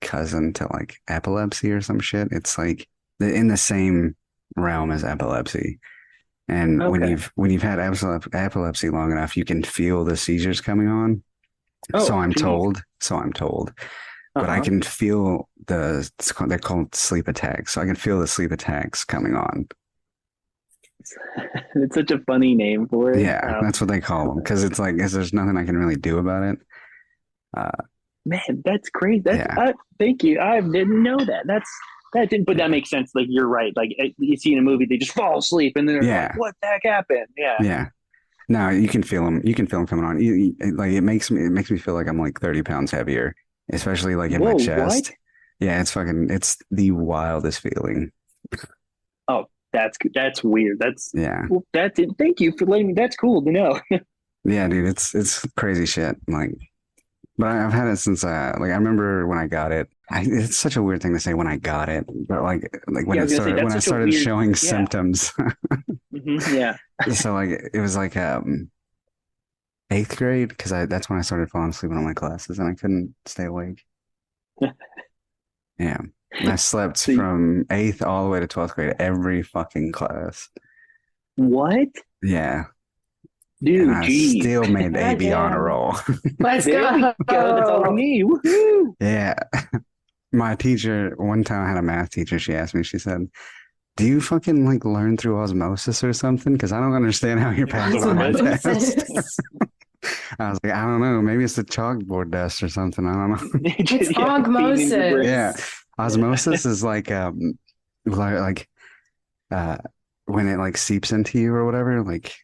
cousin to like epilepsy or some shit. It's like in the same realm as epilepsy. And Okay. when you've had epilepsy long enough, you can feel the seizures coming on. Oh, So I'm geez. told. But I Uh-huh. can feel they're called sleep attacks. So I can feel the sleep attacks coming on. It's such a funny name for it. Yeah, that's what they call them because it's like there's nothing I can really do about it. Man, that's crazy. Yeah. Thank you. I didn't know that. But that makes sense. Like you're right. Like you see in a movie, they just fall asleep and then they're Yeah. like, "What the heck happened?" Yeah. Yeah. No, you can feel them. You can feel them coming on. Like it makes me feel like I'm like 30 pounds heavier, especially like in my Whoa, chest. what? Yeah, it's the wildest feeling. That's weird. Yeah. That's it. Thank you for letting me. That's cool to know. Yeah, dude, it's crazy shit. Like, but I've had it since like I remember when I got it, It's such a weird thing to say when I got it, but like when Yeah, I it was gonna say started, when that's I such a started weird. showing Yeah. symptoms. Yeah. So like it was like eighth grade because I that's when I started falling asleep in all my classes and I couldn't stay awake. Yeah. And I slept So from eighth all the way to 12th grade, every fucking class. what, Yeah. And dude? I Geez. still made the God AB honor damn. roll. Let's There we go. go. That's all we need. Woohoo! Yeah. My teacher, one time I had a math teacher, she asked me, she said, do you fucking like learn through osmosis or something? Because I don't understand how you're passing on my test. Osmosis. I was like, I don't know. Maybe it's the chalkboard dust or something. I don't know. It's Yeah, feed into your brain. Yeah. osmosis. Osmosis is like uh when it like seeps into you or whatever. Like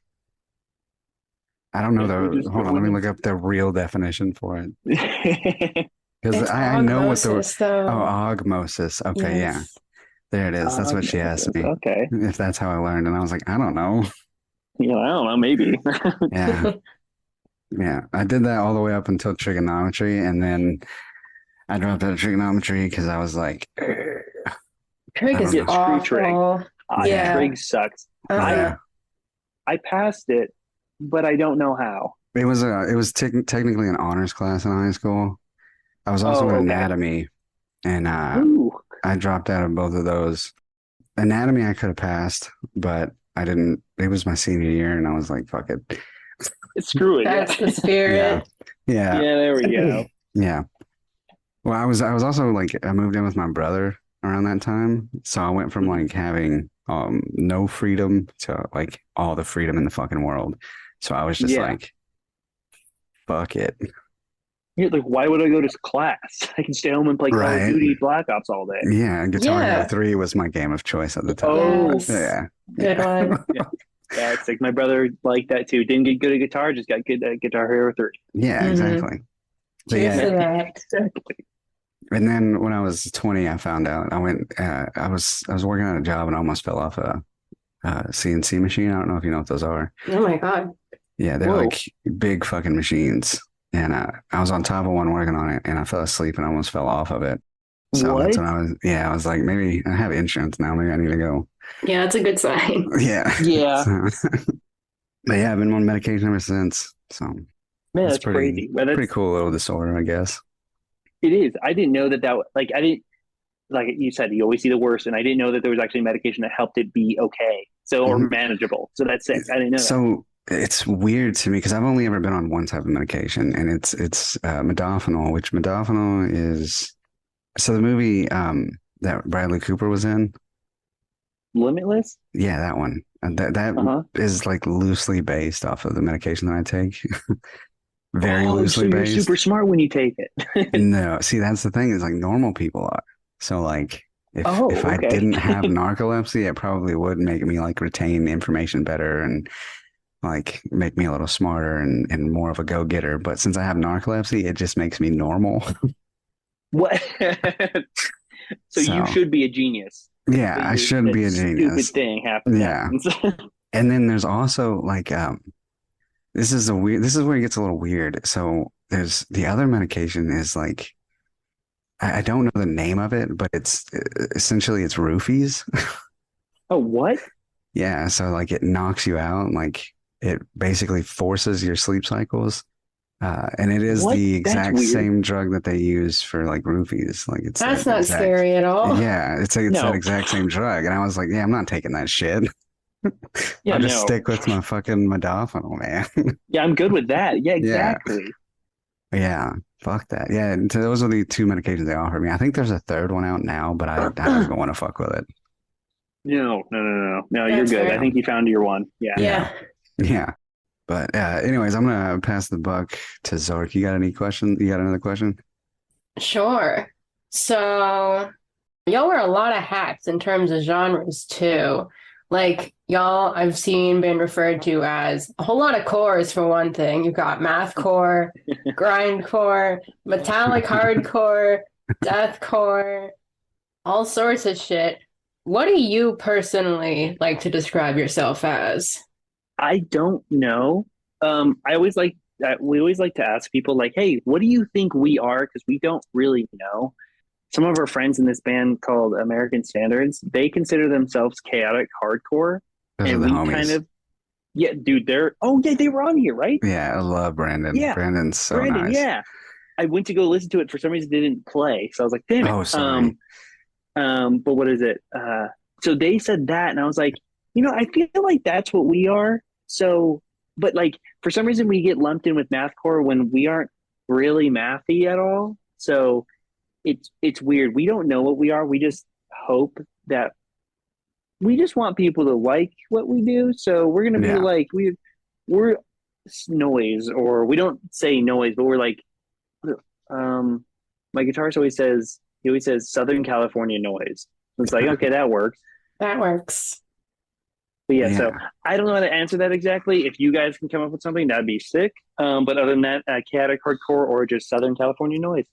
I don't know hold on, let me look up the real definition for it. Because It's I know what osmosis, though. ogmosis. Okay, yeah. Yes. There it is. That's what she asked me. Okay. If that's how I learned. And I was like, I don't know. Yeah, I don't know. Maybe. Yeah. Yeah. I did that all the way up until trigonometry. And then I dropped out of trigonometry because I was like, Trig I is don't know. Screw trig. awful. Yeah. Trig sucks. Uh-huh. I passed it, but I don't know how. It was technically an honors class in high school. I was also in okay. anatomy, and Ooh. I dropped out of both of those. Anatomy I could have passed, but I didn't. It was my senior year, and I was like, "Fuck it." Screw it. That's the Yeah, spirit. yeah, Yeah, there we go. yeah. Well, I was also like I moved in with my brother around that time, so I went from like having no freedom to like all the freedom in the fucking world. So I was just Yeah. like, "Fuck it." You're like, why would I go to class? I can stay home and play Call of Right. Duty Black Ops all day. Yeah, Guitar Yeah. Hero 3 was my game of choice at the time. Oh, Yes. Yeah. Good one. yeah, it's like my brother liked that too. Didn't get good at guitar, just got good at Guitar Hero 3. Yeah, Mhm. exactly. But Cheers to yeah, that. Exactly. and then when I was 20, I found out I was working on a job and I almost fell off a CNC machine. I don't know if you know what those are. Oh my God. Yeah, they're Whoa. like big fucking machines. And I was on top of one working on it and I fell asleep and almost fell off of it. So What? that's when I was like, maybe I have insurance now. Maybe I need to go. Yeah, that's a good sign. Yeah. Yeah. So, but yeah, I've been on medication ever since. So Man, It's that's pretty- crazy. Well, that's, pretty cool little disorder, I guess. It is. I didn't know that like, I didn't, like you said, you always see the worst. And I didn't know that there was actually medication that helped it be okay. So, or Mhm. manageable. So that's sick. I didn't know that. So it's weird to me because I've only ever been on one type of medication, and it's modafinil, which modafinil is. So the movie that Bradley Cooper was in, Limitless? yeah, that one. That Uh-huh. is like loosely based off of the medication that I take. Very Oh, loosely so you're based. super smart when you take it. No, see, that's the thing is like normal people are. So like if Oh, if I okay. didn't have narcolepsy, it probably would make me like retain information better and like make me a little smarter and more of a go-getter. But since I have narcolepsy, it just makes me normal. What? So you So, should be a genius. Yeah, But I you're- should that be a Stupid genius. thing happens. Yeah. And then there's also like this is where it gets a little weird. So there's the other medication is like I don't know the name of it, but it's essentially it's roofies. Oh, what? Yeah, so like it knocks you out, like it basically forces your sleep cycles. And it is What? the That's exact weird. same drug that they use for like roofies. Like it's That's that not exact, scary at all. Yeah, it's No. that exact same drug. And I was like, yeah, I'm not taking that shit. Yeah, I'll just no. stick with my fucking modafinil, man. Yeah, I'm good with that. Yeah, Yeah. exactly. Yeah, fuck that. Yeah, and so those are the two medications they offered me. I think there's a third one out now, but I don't even want to fuck with it. No, you're That's good. fair. I think you found your one. Yeah. Yeah. Yeah. But anyways, I'm gonna pass the buck to Zork. You got any questions? You got another question? Sure. So, y'all wear a lot of hats in terms of genres too. Like, y'all, I've seen been referred to as a whole lot of cores for one thing. You've got mathcore, grindcore, metallic hardcore, deathcore, all sorts of shit. What do you personally like to describe yourself as? I don't know. I always like we always like to ask people like, hey, what do you think we are? Because we don't really know. some of our friends in this band called American Standards, they consider themselves chaotic hardcore. Those are And the we homies. kind of, yeah, dude, they were on here, right? Yeah, I love Brandon. Yeah. Brandon's so Brandon, nice. yeah. I went to go listen to it. For some reason, they didn't play. So I was like, damn it. Oh, sorry. But what is it? So they said that, and I was like, I feel like that's what we are. So, but like for some reason, we get lumped in with mathcore when we aren't really mathy at all. So it's weird. We don't know what we are. We just hope that we just want people to like what we do. So we're gonna be Yeah. like we're noise, or we don't say noise, but we're like my guitarist always says Southern California noise. It's like, okay, that works. That works. But yeah, Yeah. so I don't know how to answer that exactly. If you guys can come up with something, that'd be sick. But other than that, chaotic hardcore or just Southern California noise.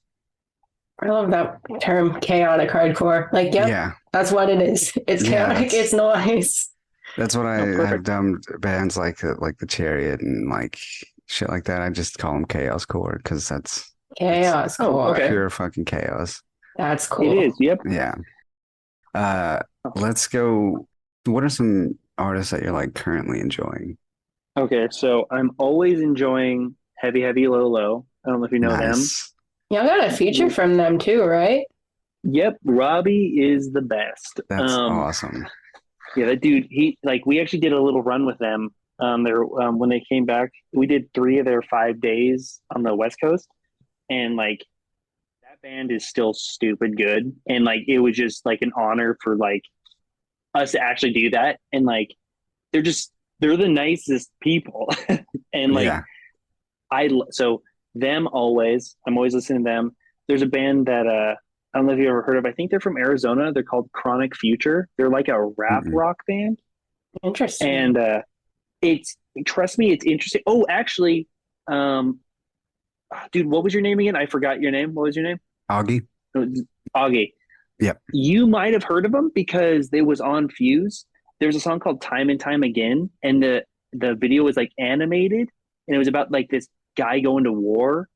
I love that term, chaotic hardcore. Like, yep, Yeah. that's what it is. It's Yeah, chaotic. that's- It's noise. That's what I Oh, have perfect. done bands like the Chariot and like shit like that. I just call them chaos core because that's Chaos Oh, core. okay. pure fucking chaos. That's cool. It is. Yep. Yeah. Let's go. What are some artists that you're like currently enjoying? Okay, so I'm always enjoying Heavy Heavy Low Low. I don't know if you know them. Nice. Y'all got a feature from them too, right? Yep, Robbie is the best. That's awesome. Yeah, that dude. We actually did a little run with them. When they came back, we did 3 of their 5 days on the West Coast, and like that band is still stupid good, and like it was just like an honor for like us to actually do that, and like they're the nicest people, and like Yeah. so them always. I'm always listening to them. There's a band that I don't know if you ever heard of. I think they're from Arizona. They're called Chronic Future. They're like a rap Mm-mm. rock band. Interesting. And trust me, it's interesting. Oh, actually, dude, what was your name again? I forgot your name. What was your name? Augie? Augie. Yep. You might have heard of them because they was on Fuse. There's a song called Time and Time Again, and the video was like animated, and it was about like this guy going to war.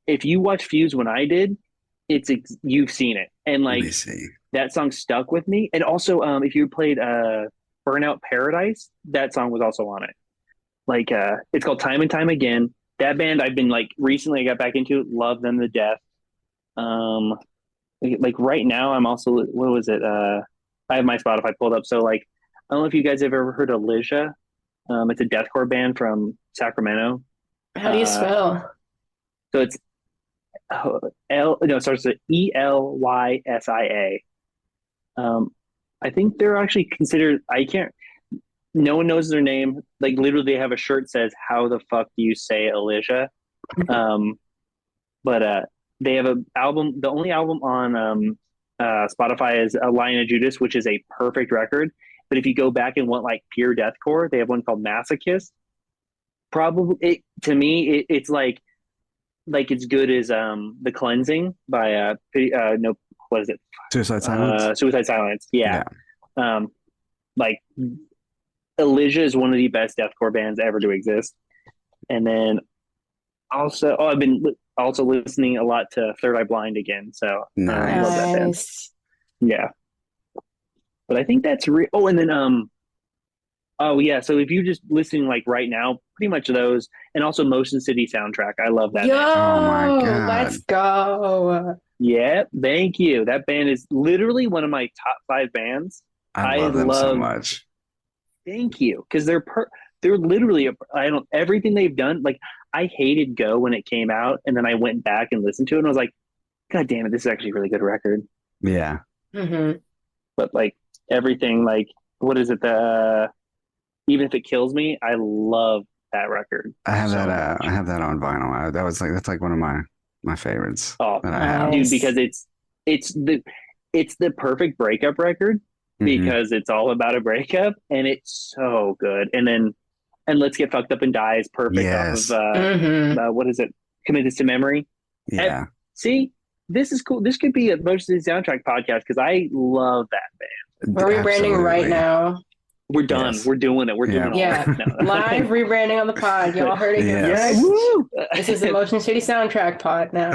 If you watch Fuse when I did, you've seen it, and Let like me see. that song stuck with me. And also, if you played Burnout Paradise, that song was also on it. Like it's called Time and Time Again. That band I've been like recently I got back into, love them to death. Like right now I'm also, what was it? I have my Spotify pulled up. So like I don't know if you guys have ever heard of Alicia. It's a deathcore band from Sacramento. How do you spell? So it's it starts with Elysia. I think they're actually considered, no one knows their name. Like literally they have a shirt that says, "How the fuck do you say Alicia?" But they have an album. The only album on Spotify is A Lion of Judas, which is a perfect record. But if you go back and want like pure deathcore, they have one called Masochist. Probably to me, it's like as good as The Cleansing by no, what is it? Suicide Silence? Suicide Silence. Yeah. Like Elysia is one of the best deathcore bands ever to exist. And then also, I've been also listening a lot to Third Eye Blind again. So I love that band. Nice. Yeah. But I think that's real. Oh, and then oh yeah. So if you're just listening like right now, pretty much those, and also Motion City Soundtrack. I love that Yo, band. Oh my God. let's go. Yeah, thank you. That band is literally one of my top 5 bands. I I love them so love- much. Thank you, because they're literally everything they've done. Like I hated Go when it came out, and then I went back and listened to it, and I was like, God damn it, this is actually a really good record. Yeah. Mm-hmm. But like everything, like what is it? Even if it kills me, I love that record. I have so that much. I have that on vinyl. That's like one of my favorites Oh, that I have. dude, because it's the perfect breakup record. Mhm. Because it's all about a breakup, and it's so good. And Let's Get Fucked Up and Die is perfect Yes. off of Mm-hmm. what is it? Commit This to Memory. Yeah. See, this is cool. This could be a Motion City Soundtrack podcast because I love that band. We're rebranding right Absolutely. now. We're done. Yes. We're doing it. We're doing it. Yeah. No. Live rebranding on the pod. Y'all heard it here Yes. first. Woo! This is the Motion City Soundtrack pod now.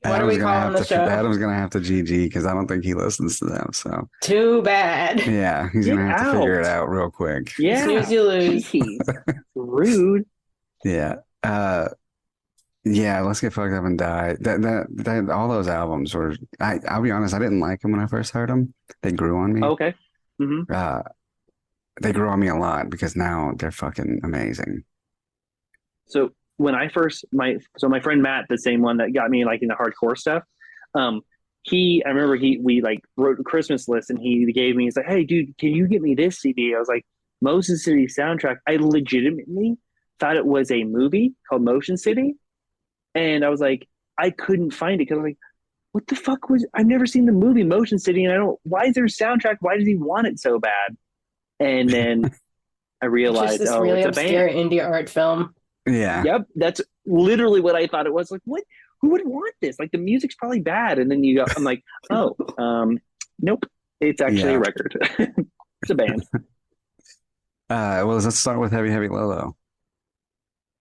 What are we calling the show? Adam's gonna have to GG because I don't think he listens to them. So Too bad. yeah, he's Get gonna have to figure it out. out real quick. Yeah. Snooze, you lose. Jeez. Rude. Yeah. Yeah, Let's Get Fucked Up and Die. That all those albums were. I'll be honest, I didn't like them when I first heard them. They grew on me. Okay. hmm They grew on me a lot because now they're fucking amazing. So when I first my friend Matt, the same one that got me like into hardcore stuff, I remember we like wrote a Christmas list and he gave me, he's like, hey dude, can you get me this CD? I was like, Motion City Soundtrack. I legitimately thought it was a movie called Motion City. And I was like, I couldn't find it because I was like, what the fuck I've never seen the movie Motion City and why is there a soundtrack? Why does he want it so bad? And then I realized, It's just this really it's a obscure band. indie art film. Yeah. Yep, that's literally what I thought it was. Like, what? Who would want this? Like, the music's probably bad. And then I'm like, oh, nope, it's actually a record. It's a band. Well, let's start with Heavy Heavy Low Low.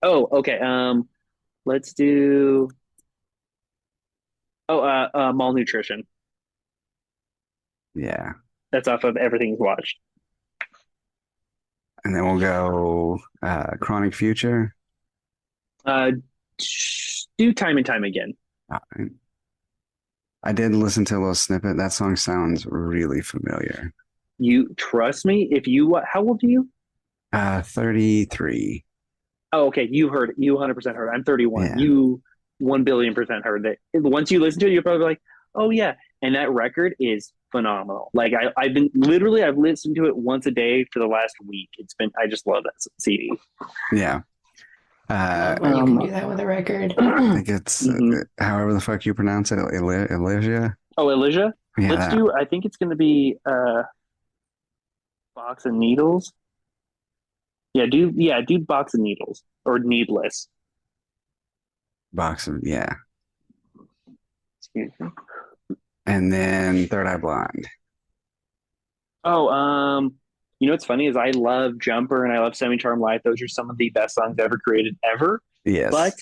Oh, okay. Let's do. Malnutrition. Yeah. That's off of Everything's Watched. And then we'll go Chronic Future. Do Time and Time Again. I did listen to a little snippet. That song sounds really familiar. You trust me? How old are you? 33. Oh, okay. You 100% heard it. I'm 31. Yeah. You 1,000,000,000% heard it. Once you listen to it, you're probably like, oh yeah. And that record is phenomenal. Like I've listened to it once a day for the last week. I just love that CD. Yeah. When you can do that with a record. I think it's however the fuck you pronounce it, Elysia. Oh, Elysia? Yeah. I think it's going to be Box of Needles. Yeah, do Box of Needles or Needless. Box of, yeah. Excuse me. And then Third Eye Blind. Oh, you know what's funny is I love Jumper and I love Semi Charmed Life. Those are some of the best songs ever created ever. Yes. But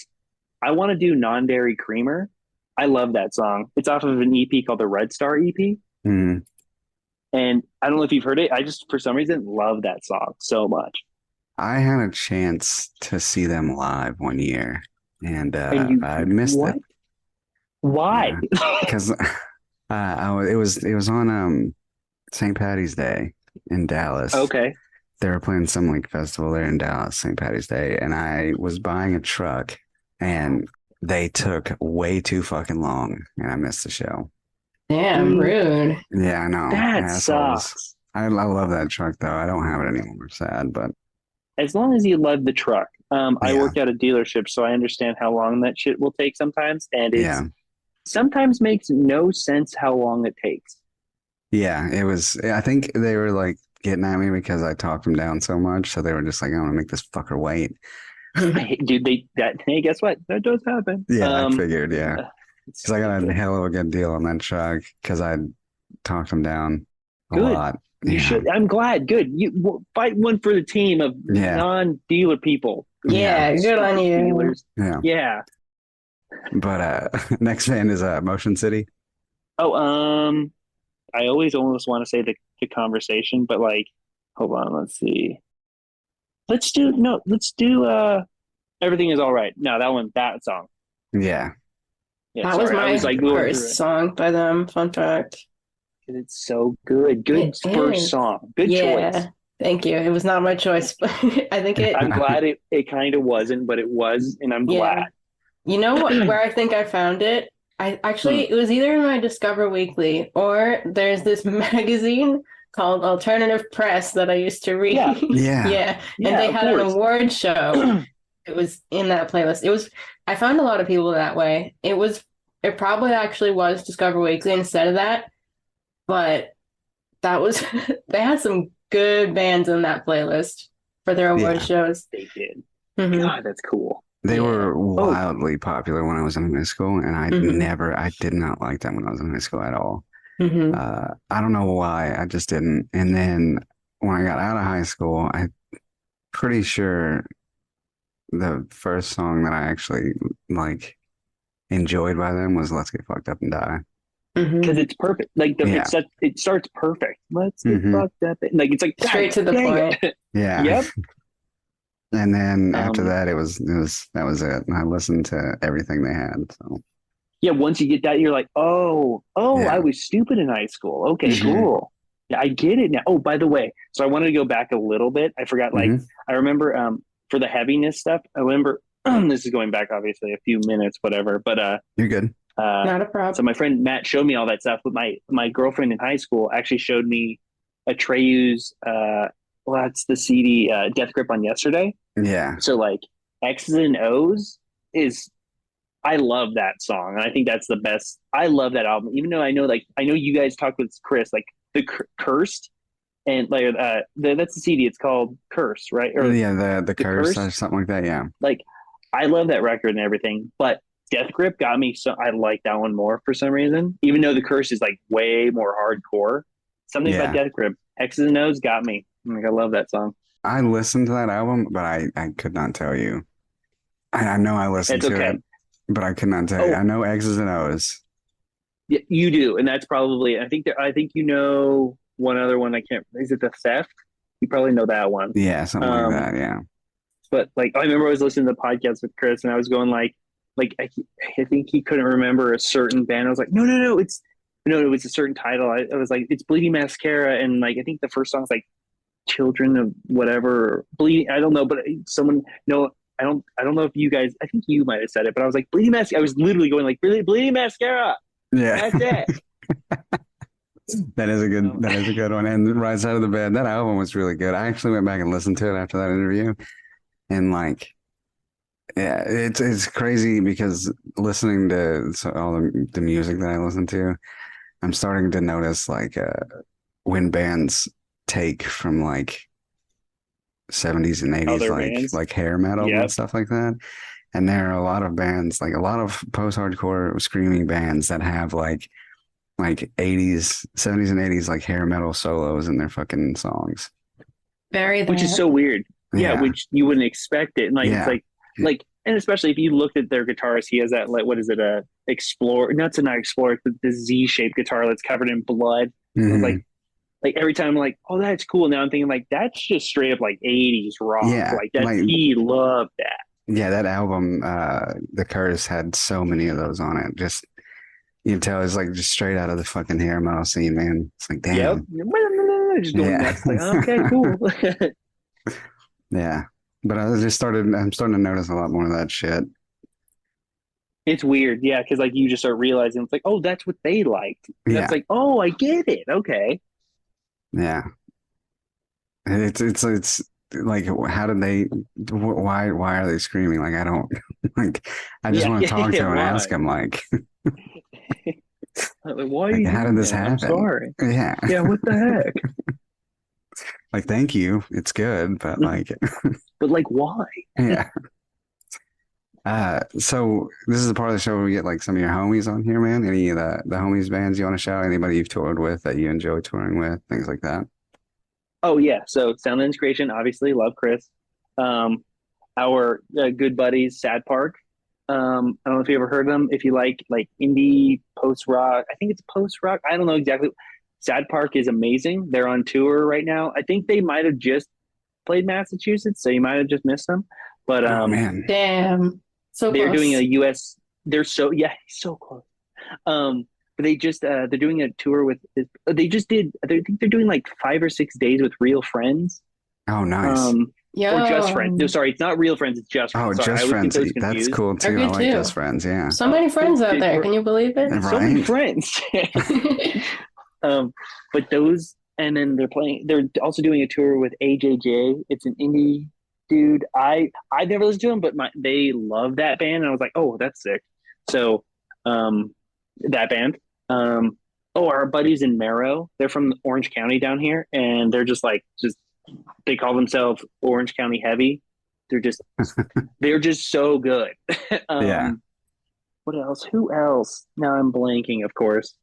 I want to do Non-Dairy Creamer. I love that song. It's off of an EP called the Red Star EP. Mm. And I don't know if you've heard it. I just, for some reason, love that song so much. I had a chance to see them live one year, and I missed what? it. Why? Because it was on St. Patty's Day in Dallas. Okay. They were playing some like festival there in Dallas, St. Patty's Day, and I was buying a truck, and they took way too fucking long, and I missed the show. Damn, rude. Yeah, I know. That Assholes. sucks. I love that truck though. I don't have it anymore. Sad, but As long as you love the truck. I Yeah. work at a dealership, so I understand how long that shit will take sometimes, and it yeah, sometimes makes no sense how long it takes. yeah. It was. I think they were like getting at me because I talked them down so much, so they were just like, "I'm gonna make this fucker wait." Dude, hey, guess what? That does happen. Yeah, I figured. Yeah, It's because I got a hell of a good deal on that truck because I talked them down a Good. lot. You should. I'm glad. Good. You fight one for the team of Yeah. non-dealer people. Yeah, good on you. Dealers. Yeah. Yeah. But next band is Motion City. Oh, I almost want to say the Conversation, but like, hold on, let's see. Let's do Everything Is All Right. No, that song. Yeah, Yeah, That was sorry, I my was like going through first it. song by them. Fun fact. It's so good. Good It first is. song. Good choice. Thank you. It was not my choice, but I think I'm glad it kind of wasn't, but it was, and I'm glad. You know where I think I found it? It was either in my Discover Weekly or there's this magazine called Alternative Press that I used to read. Yeah. yeah, Yeah. And Yeah, they of had an course. award show. It was in that playlist. I found a lot of people that way. It probably actually was Discover Weekly instead of that. But that was they had some good bands in that playlist for their award Yeah. shows. They did. Mhm. God, that's cool. They Yeah. were wildly popular when I was in high school, and I Mhm. did not like them when I was in high school at all. Mhm. I don't know why, I just didn't. And then when I got out of high school, I'm pretty sure the first song that I actually like enjoyed by them was "Let's Get Fucked Up and Die." Because it's perfect. Like Yeah. it starts perfect. Let's get Mhm. fucked up. Like it's like Straight to the dang point. it. Yeah. Yep. And then after Um, that, that was it. And I listened to everything they had. So Yeah, once you get that, you're like, oh, Yeah. I was stupid in high school. Okay, Mhm. cool. Yeah, I get it now. Oh, by the way, so I wanted to go back a little bit. I forgot, like, Mhm. I remember for the heaviness stuff, I remember this is going back obviously a few minutes, whatever. But You're good. Not a problem. so my friend Matt showed me all that stuff, but my girlfriend in high school actually showed me Atreyu's well, that's the CD Death Grip on Yesterday. Yeah. So like X's and O's is I love that song, and I think that's the best. I love that album, even though I know you guys talked with Chris, like the Cursed, and like that's the CD. It's called Curse, right? Or Yeah, the curse or Curse. something like that. Yeah. Like I love that record and everything, but Death Grip got me. So I like that one more for some reason, even though the Curse is like way more hardcore. Something about Yeah. Death Grip, X's and O's got me. Like I love that song. I listened to that album, but I could not tell you. I know I listened It's to okay. it, but I could not tell you. Oh. I know X's and O's. Yeah, you do, and that's probably. I think you know one other one. I can't. Is it the Theft? You probably know that one. Yeah, something like that. Yeah. But like, I remember I was listening to the podcast with Chris, and I was going like I think he couldn't remember a certain band. I was like, no, it was a certain title. I was like, it's Bleeding Mascara, and like I think the first song's like Children of whatever bleeding. I don't know, but someone no. I don't know if you guys. I think you might have said it, but I was like Bleeding Mascara. I was literally going like Bleeding Mascara. Yeah. That's it. That is a good one. And Right Side of the Bed, that album was really good. I actually went back and listened to it after that interview. And like, yeah, it's crazy because listening to all the music that I listen to, I'm starting to notice like when bands take from like 70s and 80s Other bands. like hair metal Yep. and stuff like that. And there are a lot of bands, like a lot of post-hardcore screaming bands that have like 80s, 70s and 80s like hair metal solos in their fucking songs. Very Which is so weird. Yeah, Yeah. which you wouldn't expect it. And like Yeah. it's like and especially if you looked at their guitarist, he has that like what is it, a Explorer? No, it's not Explorer, it's the Z-shaped guitar that's covered in blood. Mhm. Like every time I'm like, oh, that's cool. Now I'm thinking like that's just straight up like 80s rock. Yeah, Like that like- he loved that. Yeah, that album, The Curse, had so many of those on it. Just you can tell it's like just straight out of the fucking hair metal scene, man. It's like, damn. Yep. Just going Yeah. nuts. Like, okay, cool. Yeah. But I'm starting to notice a lot more of that shit. It's weird, yeah, because like you just start realizing it's like, oh, that's what they liked. And Yeah. that's like, oh, I get it. Okay. Yeah. And it's like, how did they, why are they screaming? Like, I don't, like, I just Yeah, want to talk to yeah, them and why? ask them, like, Like, why are Like, you how doing did this that? I'm happen? sorry. yeah. Yeah, what the heck? Like, thank you. It's good. But like, But like, why? yeah. So this is the part of the show where we get like some of your homies on here, man. Any of the homies bands you want to shout? Anybody you've toured with that you enjoy touring with? Things like that. Oh yeah, so Sound and Creation, obviously, love Chris. Our good buddies, Sad Park. I don't know if you ever heard of them. If you like indie post rock, I think it's post rock. I don't know exactly. Sad Park is amazing. They're on tour right now. I think they might have just played Massachusetts, so you might have just missed them. But Oh man. Damn. So they're close. doing a US. They're so close. But they just they're doing a tour with. They just did. I think they're doing like 5 or 6 days with Real Friends. Oh nice. Yo. Or Just Friends. No, sorry, it's not Real Friends. It's Just Friends. Oh, Sorry, Just I always Friends. get those That's confused. cool too. They're I good like too. Just Friends. Yeah. So many friends out there. Can you believe it? So many Right. friends. But those, and then they're also doing a tour with AJJ. It's an indie dude. I've never listened to him, but they love that band, and I was like, oh, that's sick. So, that band. Our buddies in Merrow, they're from Orange County down here, and they're just they call themselves Orange County Heavy. They're just so good. Yeah. What else? Who else? Now I'm blanking, of course.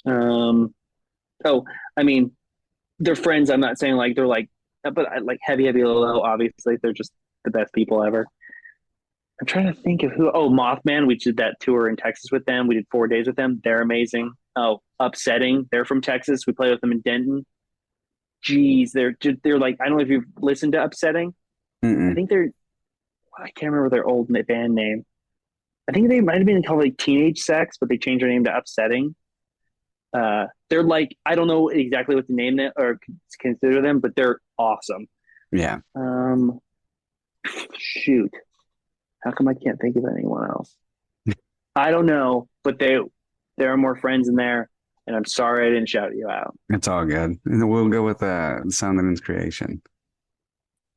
I mean, they're friends. I'm not saying like they're like, but I like heavy low. Obviously, they're just the best people ever. I'm trying to think of who. Oh, Mothman. We did that tour in Texas with them. We did 4 days with them. They're amazing. Oh, Upsetting. They're from Texas. We play with them in Denton. Jeez, they're like, I don't know if you've listened to Upsetting. I Mm-mm. think I can't remember their old band name. I think they might have been called like Teenage Sex, but they changed their name to Upsetting. They're like, I don't know exactly what to name them or consider them, but they're awesome. Yeah. Shoot. How come I can't think of anyone else? I don't know, but there are more friends in there, and I'm sorry I didn't shout you out. It's all good. And we'll go with Sound and Creation.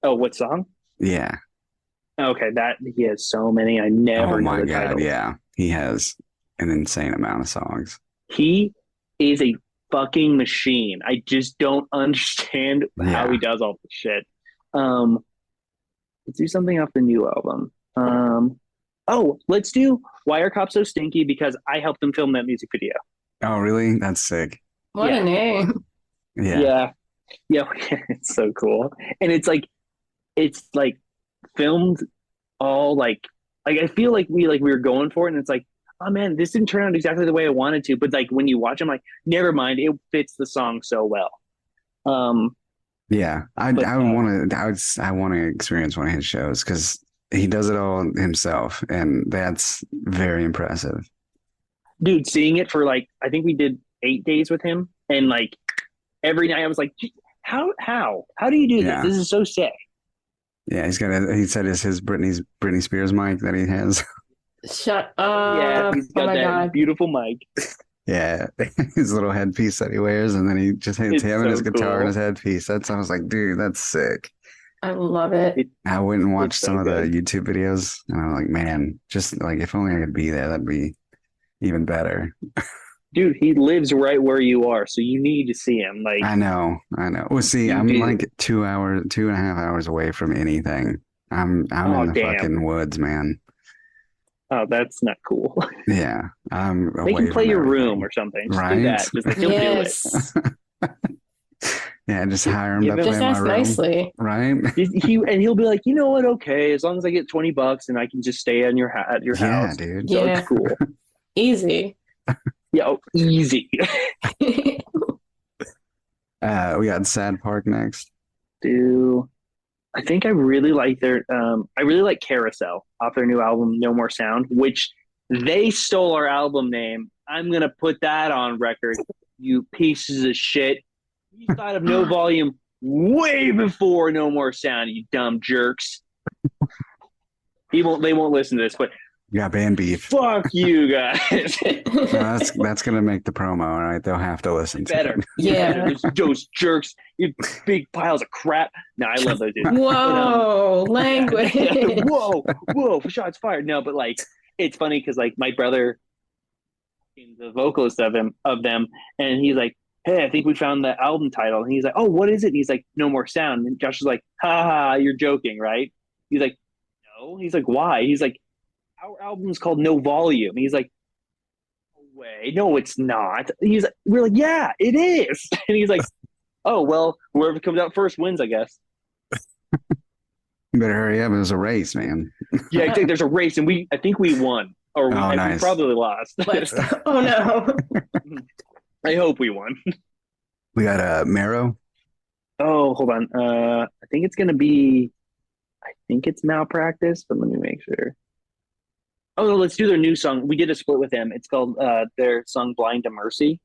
Oh, what song? Yeah. Okay, that he has so many. I never Oh know my the God. titles. Yeah. He has an insane amount of songs. He is a fucking machine. I just don't understand how Yeah. he does all this shit. Let's do something off the new album. Let's do Why Are Cops So Stinky because I helped them film that music video. Oh, really? That's sick. What Yeah. a name. Yeah. Yeah. It's so cool. And it's like filmed all like I feel like we were going for it and it's like, oh man, this didn't turn out exactly the way I wanted to. But like when you watch, I'm like, never mind, it fits the song so well. Yeah. I But, want to experience one of his shows because he does it all himself, and that's very impressive. dude, seeing it for like I think we did 8 days with him, and like every night I was like, how do you do this? Yeah. This is so sick. Yeah, he said it's his Britney Spears mic that he has. Shut Yeah, up. he's Oh got my that God. beautiful mic. Yeah, his little headpiece that he wears, and then he just hits It's him and his so guitar and cool. his headpiece. I was like, dude, that's sick. I love it. I went and watched It's so some of the good. YouTube videos, and I'm like, man, just like if only I could be there, that'd be even better. Dude, he lives right where you are, so you need to see him. Like, I know. Well, see, You I'm do. like 2.5 hours away from anything. I'm Oh, in the damn. fucking woods, man. oh, that's not cool. Yeah, I'm Make away him play from your everything. room or something. Just Right? do that. Just like he'll Yes. Yeah, just hire him to Give him- play Just in my ask room. nicely. Right? He'll be like, you know what? Okay, as long as I get $20 and I can just stay at your Yeah, house. dude. So Yeah. it's cool. Easy. Yeah, easy. We got Sad Park next. I think I really like I really like Carousel off their new album No More Sound, which they stole our album name. I'm gonna put that on record, you pieces of shit. You thought of No Volume way before No More Sound, you dumb jerks. They won't listen to this, but We got band beef. fuck you guys. No, that's gonna make the promo, all right? They'll have to listen to Better. it. Yeah. Those jerks, you big piles of crap. No, I love those dudes. Whoa, language. whoa, shots fired. No, but like it's funny because like my brother is the vocalist of them, and he's like, hey, I think we found the album title. And he's like, oh, what is it? And he's like, No More Sound. And Josh is like, ha ha, you're joking, right? He's like, no. He's like, why? He's like, our album's called No Volume. He's like, no way, no, it's not. We're like, yeah, it is. And he's like, oh well, whoever comes out first wins, I guess. You better hurry up. It was a race, man. Yeah, I think there's a race, and I think we won, or we Nice. probably lost. Let's, oh no. I hope we won. We got Marrow. Oh, hold on. I think it's gonna be. I think it's Malpractice, but let me make sure. Oh no, let's do their new song. We did a split with them. It's called their song "Blind to Mercy."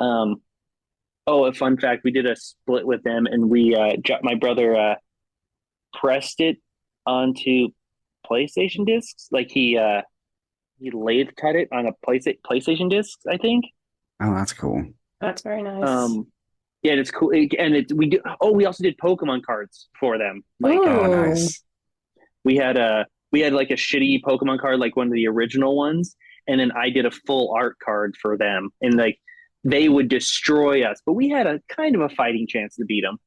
A fun fact: we did a split with them, and my brother pressed it onto PlayStation discs. Like he lathe cut it on a PlayStation discs, I think. Oh, that's cool. That's very nice. Yeah, it's cool. We also did Pokemon cards for them. Like Ooh. Oh, nice. we had like a shitty Pokemon card, like one of the original ones, and then I did a full art card for them, and like they would destroy us, but we had a kind of a fighting chance to beat them.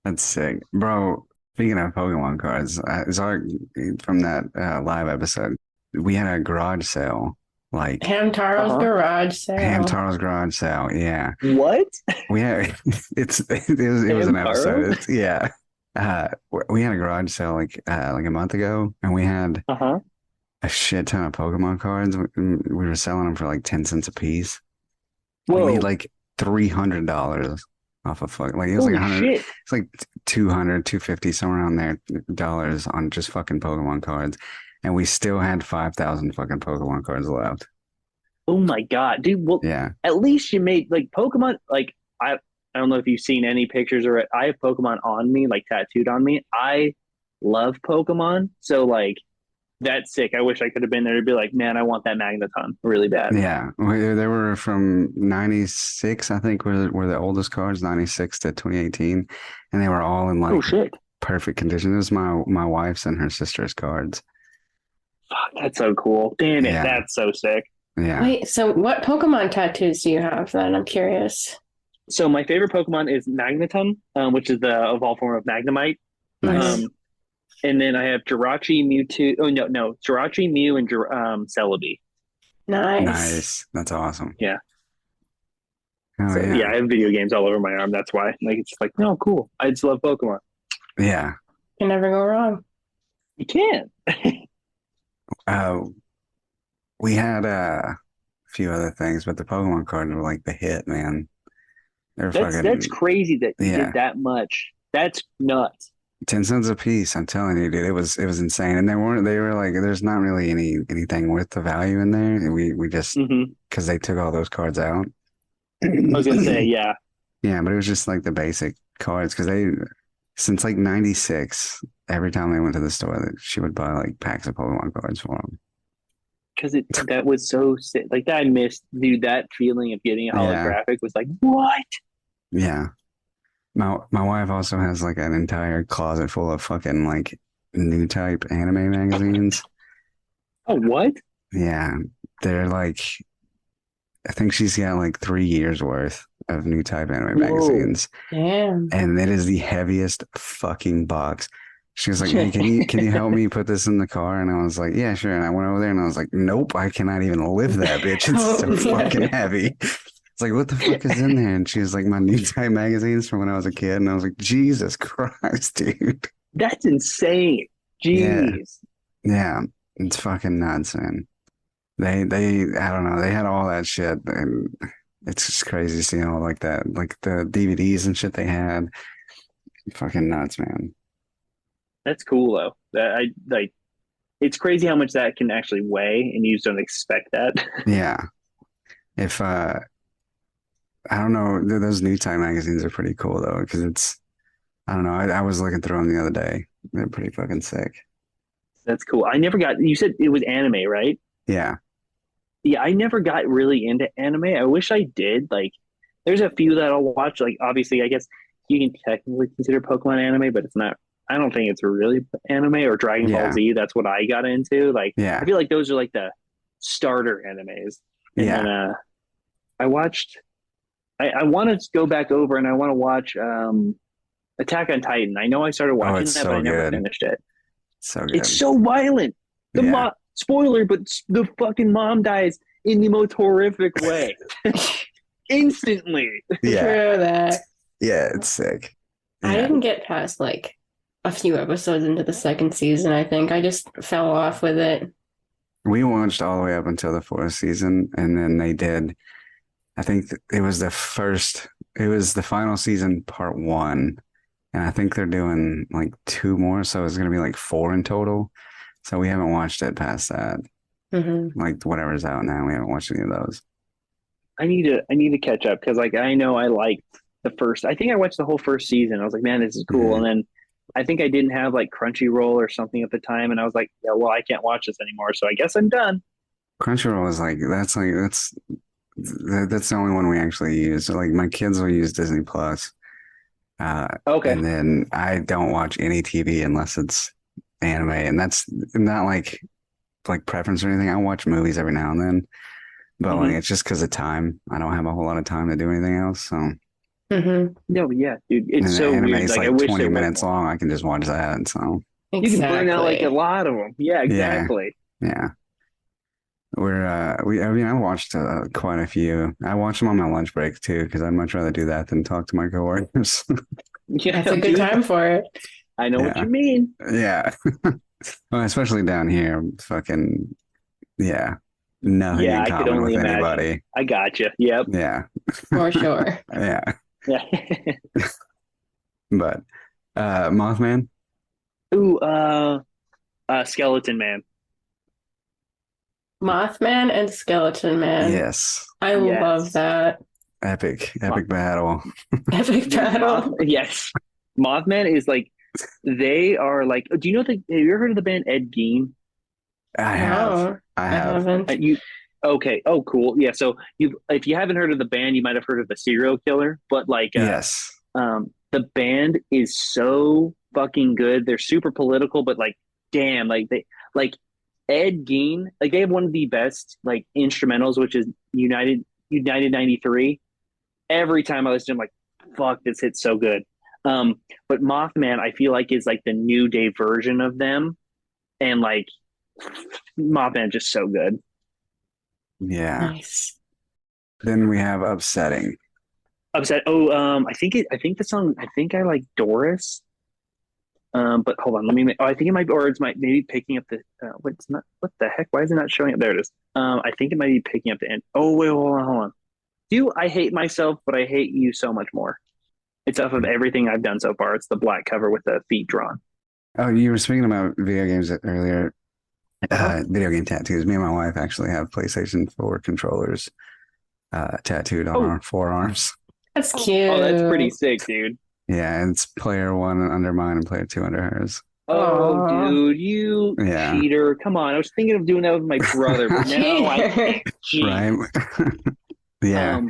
That's sick, bro. Speaking of Pokemon cards, from that live episode, we had a garage sale, like Hamtaro's garage sale. Hamtaro's garage sale. Yeah, What? we had it was an Hamtaro? episode. Yeah, We had a garage sale like a month ago, and we had Uh-huh. a shit ton of Pokemon cards. We were selling them for like 10 cents a piece. We made Whoa. like $300 off of like it was like Holy 100. shit. It's like 200, 250, somewhere around there dollars on just fucking Pokemon cards, and we still had 5,000 fucking Pokemon cards left. Oh my God, dude. Well, Yeah, at least you made like Pokemon. Like I don't know if you've seen any pictures or I have Pokemon on me, like tattooed on me. I love Pokemon, so like that's sick. I wish I could have been there to be like, man, I want that Magneton really bad. yeah. They were from 96, I think, were the oldest cards, 96 to 2018, and they were all in Oh like shit. perfect condition. It was my wife's and her sister's cards. Fuck, that's so cool. Damn it, Yeah, that's so sick. yeah. Wait, so what Pokemon tattoos do you have then? I'm curious. So my favorite Pokemon is Magneton, which is the evolved form of Magnemite. Nice. Um, and then I have Jirachi, Mewtwo. Oh no, Jirachi, Mew, and Celebi. Nice. Nice. That's awesome. Yeah. Oh So yeah. yeah, I have video games all over my arm. That's why. Like it's like, no, cool. I just love Pokemon. Yeah. Can never go wrong. You can't. Uh, we had a few other things, but the Pokemon cards were like the hit, man. They're fucking That's crazy that you yeah. did that much. That's nuts. 10 cents a piece. I'm telling you, dude, it was insane. And they were like, there's not really anything worth the value in there. And we just, Hmm. because they took all those cards out. I was gonna say, yeah. Yeah, but it was just like the basic cards because since like 96, every time they went to the store, she would buy like packs of Pokemon cards for them. Because that was so sick. Like that I missed, dude. That feeling of getting a holographic was like, what? Yeah. My wife also has like an entire closet full of fucking like new type anime magazines. Oh, what? Yeah. They're like, I think she's got like 3 years worth of new type anime Whoa. magazines. Damn. And it is the heaviest fucking box. She was like, "Hey, can you help me put this in the car?" And I was like, "Yeah, sure." And I went over there and I was like, "Nope, I cannot even lift that bitch. It's so fucking heavy." It's like, "What the fuck is in there?" And she was like, "My new type magazines from when I was a kid." And I was like, "Jesus Christ, dude." That's insane. Jeez. Yeah, it's fucking nuts, man. They I don't know. They had all that shit, and it's just crazy seeing all like that, like the DVDs and shit they had. Fucking nuts, man. That's cool though. That I like. It's crazy how much that can actually weigh, and you just don't expect that. Yeah. If I don't know, those new type magazines are pretty cool though, because I don't know. I was looking through them the other day. They're pretty fucking sick. That's cool. I never got. You said it was anime, right? Yeah. Yeah, I never got really into anime. I wish I did. Like, there's a few that I'll watch. Like, obviously, I guess you can technically consider Pokemon anime, but it's not. I don't think it's really anime or Dragon Ball Z. That's what I got into. Like, Yeah. I feel like those are like the starter animes. And Yeah. then, I watched. I want to go back over and I want to watch Attack on Titan. I know I started watching it's that, so but I never good. finished it. So good. It's so violent. The Yeah. spoiler, but the fucking mom dies in the most horrific way. Instantly. Yeah. True that. Yeah, it's sick. I Yeah. didn't get past like a few episodes into the second season, I think. I just fell off with it. We watched all the way up until the fourth season, and then they did. I think it was the final season, part one, and I think they're doing like two more, so it's gonna be like four in total. So we haven't watched it past that. Mm-hmm. Like whatever's out now, we haven't watched any of those. I need to catch up because like I know I liked the first. I think I watched the whole first season. I was like, man, this is cool. Mhm. And then I think I didn't have like Crunchyroll or something at the time, and I was like, yeah, well, I can't watch this anymore. So I guess I'm done. Crunchyroll is that's the only one we actually use. So like my kids will use Disney Plus. Okay. And then I don't watch any TV unless it's anime, and that's not like preference or anything. I watch movies every now and then, but like it's just because of time. I don't have a whole lot of time to do anything else. So Mm-hmm. No, yeah, dude, it's and so the anime weird. is Like I like wish 20 there was minutes more. long. I can just watch that. So You can burn out like a Exactly. lot of them. Yeah, exactly. yeah, I mean, I watched quite a few. I watch them on my lunch break too because I'd much rather do that than talk to my coworkers. Yeah, That's a good dude. time for it. I know what Yeah. you mean. Yeah. Well, especially down here, fucking, yeah, nothing Yeah, in I could common only with imagine. anybody. I gotcha. Yep. Yeah. For sure. Yeah. Yeah. But Mothman, Ooh, Skeleton Man. Mothman and Skeleton Man. yes. I love Yes. that. Epic battle. Epic battle. Yes. Mothman is like, they are like, do you know have you ever heard of the band Ed Gein? I have. No, I I have. haven't. Okay. Oh, cool. Yeah. So if you haven't heard of the band, you might have heard of the serial killer, but like, Yes. the band is so fucking good. They're super political, but like, damn, like Ed Gein, like they have one of the best like instrumentals, which is United 93. Every time I listen to them, like, fuck, this hits so good. But Mothman, I feel like is like the new day version of them, and like Mothman just so good. Yeah. Nice. Then we have Upsetting. Upset. Oh, I think the song. I think I like Doris. But hold on, let me. I think it might, or it's might maybe picking up the. What's not? What the heck? Why is it not showing up? There it is. I think it might be picking up the end. Oh wait, hold on. I hate myself, but I hate you so much more. It's off of everything I've done so far. It's the black cover with the feet drawn. Oh, you were speaking about video games earlier. Uh-huh. Video game tattoos. Me and my wife actually have PlayStation 4 controllers tattooed on our forearms. That's cute. Oh, that's pretty sick, dude. Yeah, it's player 1 under mine and player 2 under hers. Oh, Aw. dude, you Yeah. cheater! Come on, I was thinking of doing that with my brother, but now I can't cheat. Right? Yeah.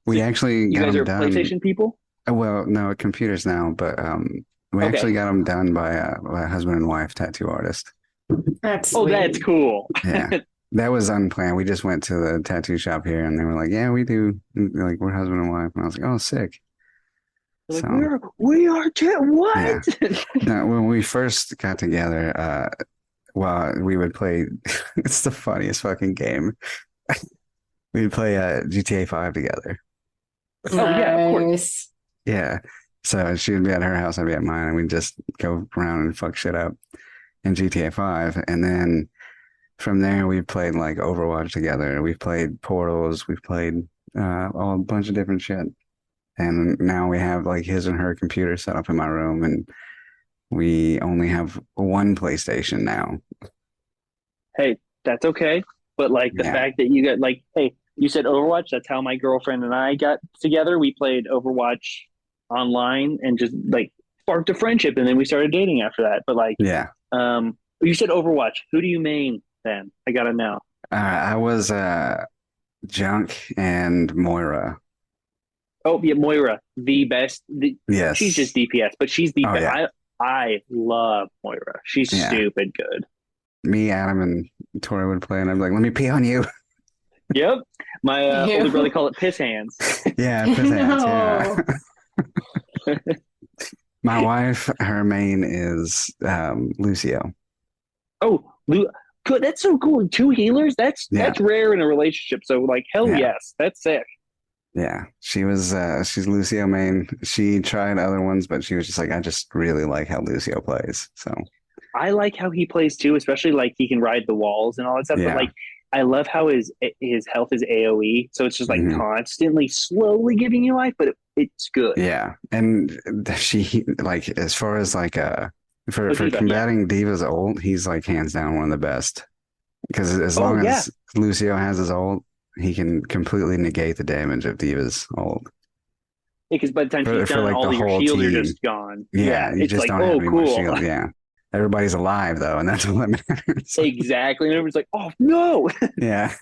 We actually You got guys them are done. PlayStation people? Well, no, computers now, but we Okay. actually got them done by a husband and wife tattoo artist. That's Oh, sweet. that's cool. Yeah. That was unplanned. We just went to the tattoo shop here and they were like, yeah, we do. Like, we're husband and wife. And I was like, oh, sick. Like, So, we are what? Yeah. Now, when we first got together, well, we would play, it's the funniest fucking game. We'd play GTA 5 together. Oh, yeah, of course. Nice. Yeah. So she would be at her house, I'd be at mine, and we'd just go around and fuck shit up in GTA 5. And then from there, we played like Overwatch together. We've played Portals. We've played a bunch of different shit. And now we have like his and her computer set up in my room, and we only have one PlayStation now. Hey, that's okay. But like the Yeah. fact that you got like, hey, you said Overwatch. That's how my girlfriend and I got together. We played Overwatch online and just like sparked a friendship, and then we started dating after that. But like, Yeah. you said Overwatch. Who do you main then? I gotta know. I was Junk and Moira. Oh yeah, Moira, the best. Yes. She's just DPS, but she's the Oh, best. yeah. I love Moira. She's Yeah. stupid good. Me, Adam, and Tori would play, and I'd be like, let me pee on you. Yep. My Ew. older brother called it piss hands. Yeah, piss hands, No. yeah. My wife, her main is Lucio. Oh, good. That's so cool. 2 healers. That's rare in a relationship. So like, hell Yeah. yes, that's sick. Yeah, she's Lucio main. She tried other ones, but she was just like, I just really like how Lucio plays. So I like how he plays too, especially like he can ride the walls and all that stuff. Yeah. But like, I love how his health is AOE, so it's just like Mhm. constantly, slowly giving you life, but it's good. yeah, and she like as far as like for D.Va, combating Diva's ult, he's like hands down one of the best because as Oh, long yeah. as Lucio has his ult, he can completely negate the damage of Diva's ult. Because by the time she's For, done, like, all the of your whole shields are team. just gone. Yeah, you it's just like, don't have oh, any more cool. shield. Yeah, everybody's alive though, and that's what matters. Exactly. And everyone's like, oh no. Yeah.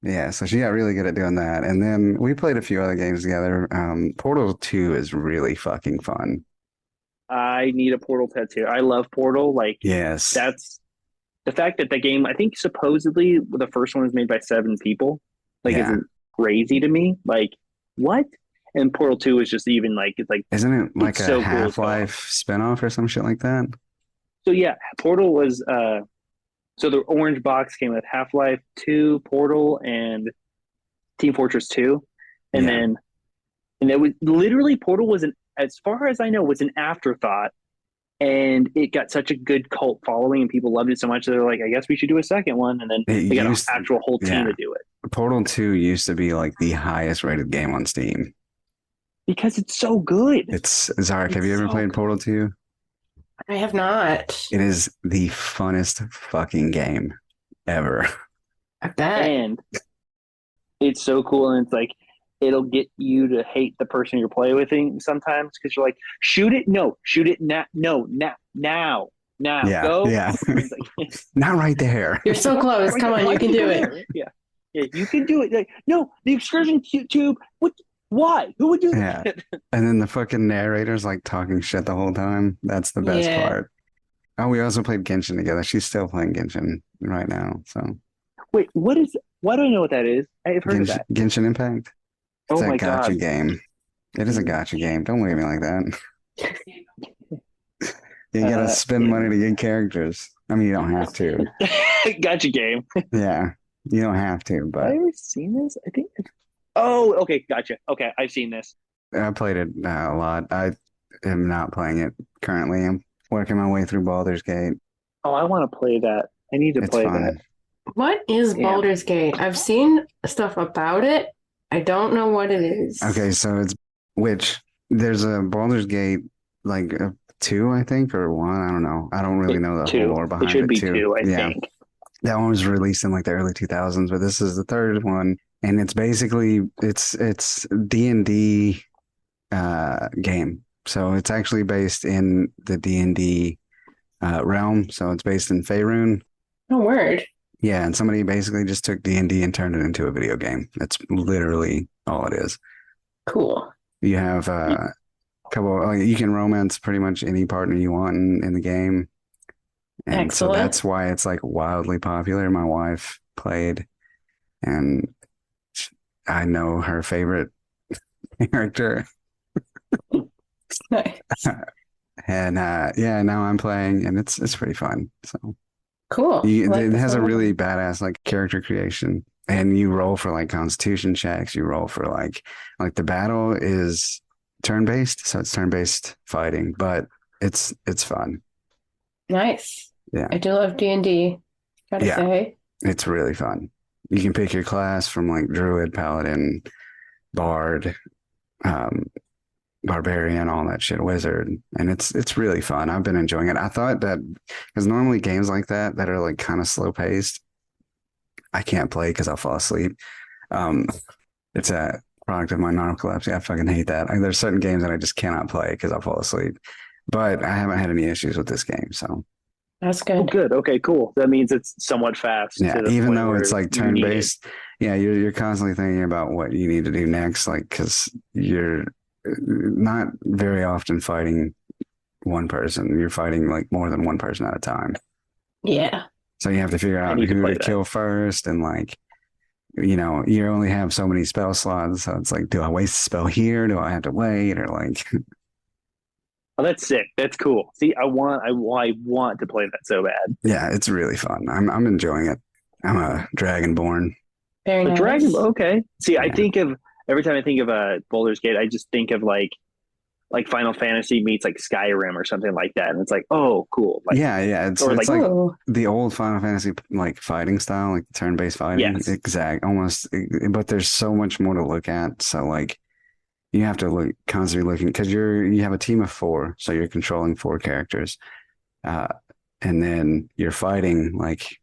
Yeah, so she got really good at doing that. And then we played a few other games together. Portal 2 is really fucking fun. I need a Portal tattoo. I love Portal. Like, Yes. that's the fact that the game, I think supposedly the first one was made by 7 people. Like, Yeah. it's crazy to me. Like, what? And Portal 2 is just even like, it's like, Isn't it like it's a so cool as Half-Life spinoff or some shit like that? so yeah, Portal was, so the orange box came with Half-Life 2, Portal, and Team Fortress 2. And Yeah. then it was literally Portal was as far as I know, was an afterthought and it got such a good cult following, and people loved it so much that they're like, I guess we should do a second one, and then they got an actual whole team to do it. Portal 2 used to be like the highest rated game on Steam because it's so good. Zarek, have you ever played Portal 2? I have not. It is the funnest fucking game ever. I bet. And it's so cool, and it's like it'll get you to hate the person you're playing with sometimes because you're like, shoot it, now, go. Yeah. Not right there. You're so close. Come on, you can do it. Yeah, you can do it. Like, no, the excursion tube. What? Why? Who would do that? Yeah. And then the fucking narrator's like talking shit the whole time. That's the best part. Oh, we also played Genshin together. She's still playing Genshin right now. So wait, why do I know what that is? I've heard of that. Genshin Impact. It's my gacha God. game. It is a gacha game. Don't look at me like that. You gotta spend money to get characters. I mean, you don't have to. Gotcha game. Yeah, you don't have to, but have I ever seen this? I think. Oh, okay, gotcha. Okay, I've seen this. I played it a lot. I am not playing it currently. I'm working my way through Baldur's Gate. Oh, I want to play that. I need to play fun. that. What is Baldur's Gate? I've seen stuff about it. I don't know what it is. Okay, so there's a Baldur's Gate like 2, I think, or 1. I don't know. I don't really know the whole lore behind it. It should be 2, I think. That one was released in like the early 2000s, but this is the third one, and it's basically it's D&D game. So it's actually based in the D&D realm. So it's based in Faerun. Oh, word. Yeah, and somebody basically just took D&D and turned it into a video game. That's literally all it is. Cool. You have a couple. You can romance pretty much any partner you want in the game, and Excellent. so that's why it's like wildly popular. My wife played, and I know her favorite character. Nice. And now I'm playing, and it's pretty fun. So Cool. it has a really badass like character creation, and you roll for like constitution checks. You roll for like the battle is turn-based, so it's turn-based fighting, but it's fun. Nice. Yeah. I do love D&D. Gotta say. It's really fun. You can pick your class from like druid, paladin, bard, barbarian, all that shit, wizard, and it's really fun. I've been enjoying it. I thought that because normally games like that are like kind of slow paced, I can't play because I'll fall asleep. It's a product of my narcolepsy. I fucking hate that. There's certain games that I just cannot play because I'll fall asleep. But I haven't had any issues with this game, so that's good. Oh, good. Okay, cool. That means it's somewhat fast. Yeah, even though it's like turn based. Yeah, you're constantly thinking about what you need to do next, like because you're not very often fighting one person. You're fighting like more than one person at a time. Yeah. So you have to figure out who to kill first, and like, you know, you only have so many spell slots. So it's like, do I waste a spell here? Do I have to wait? Or like, oh, that's sick. That's cool. See, I want to play that so bad. Yeah, it's really fun. I'm enjoying it. I'm a dragonborn. Very nice. A dragon. Okay. See, I think of every time I think of Baldur's Gate, I just think of like Final Fantasy meets like Skyrim or something like that, and it's like, oh, cool. Like, yeah. It's like the old Final Fantasy like fighting style, like turn-based fighting. Yes. Exact, almost. But there's so much more to look at. So like, you have to constantly looking because you have a team of 4, so you're controlling 4 characters, and then you're fighting like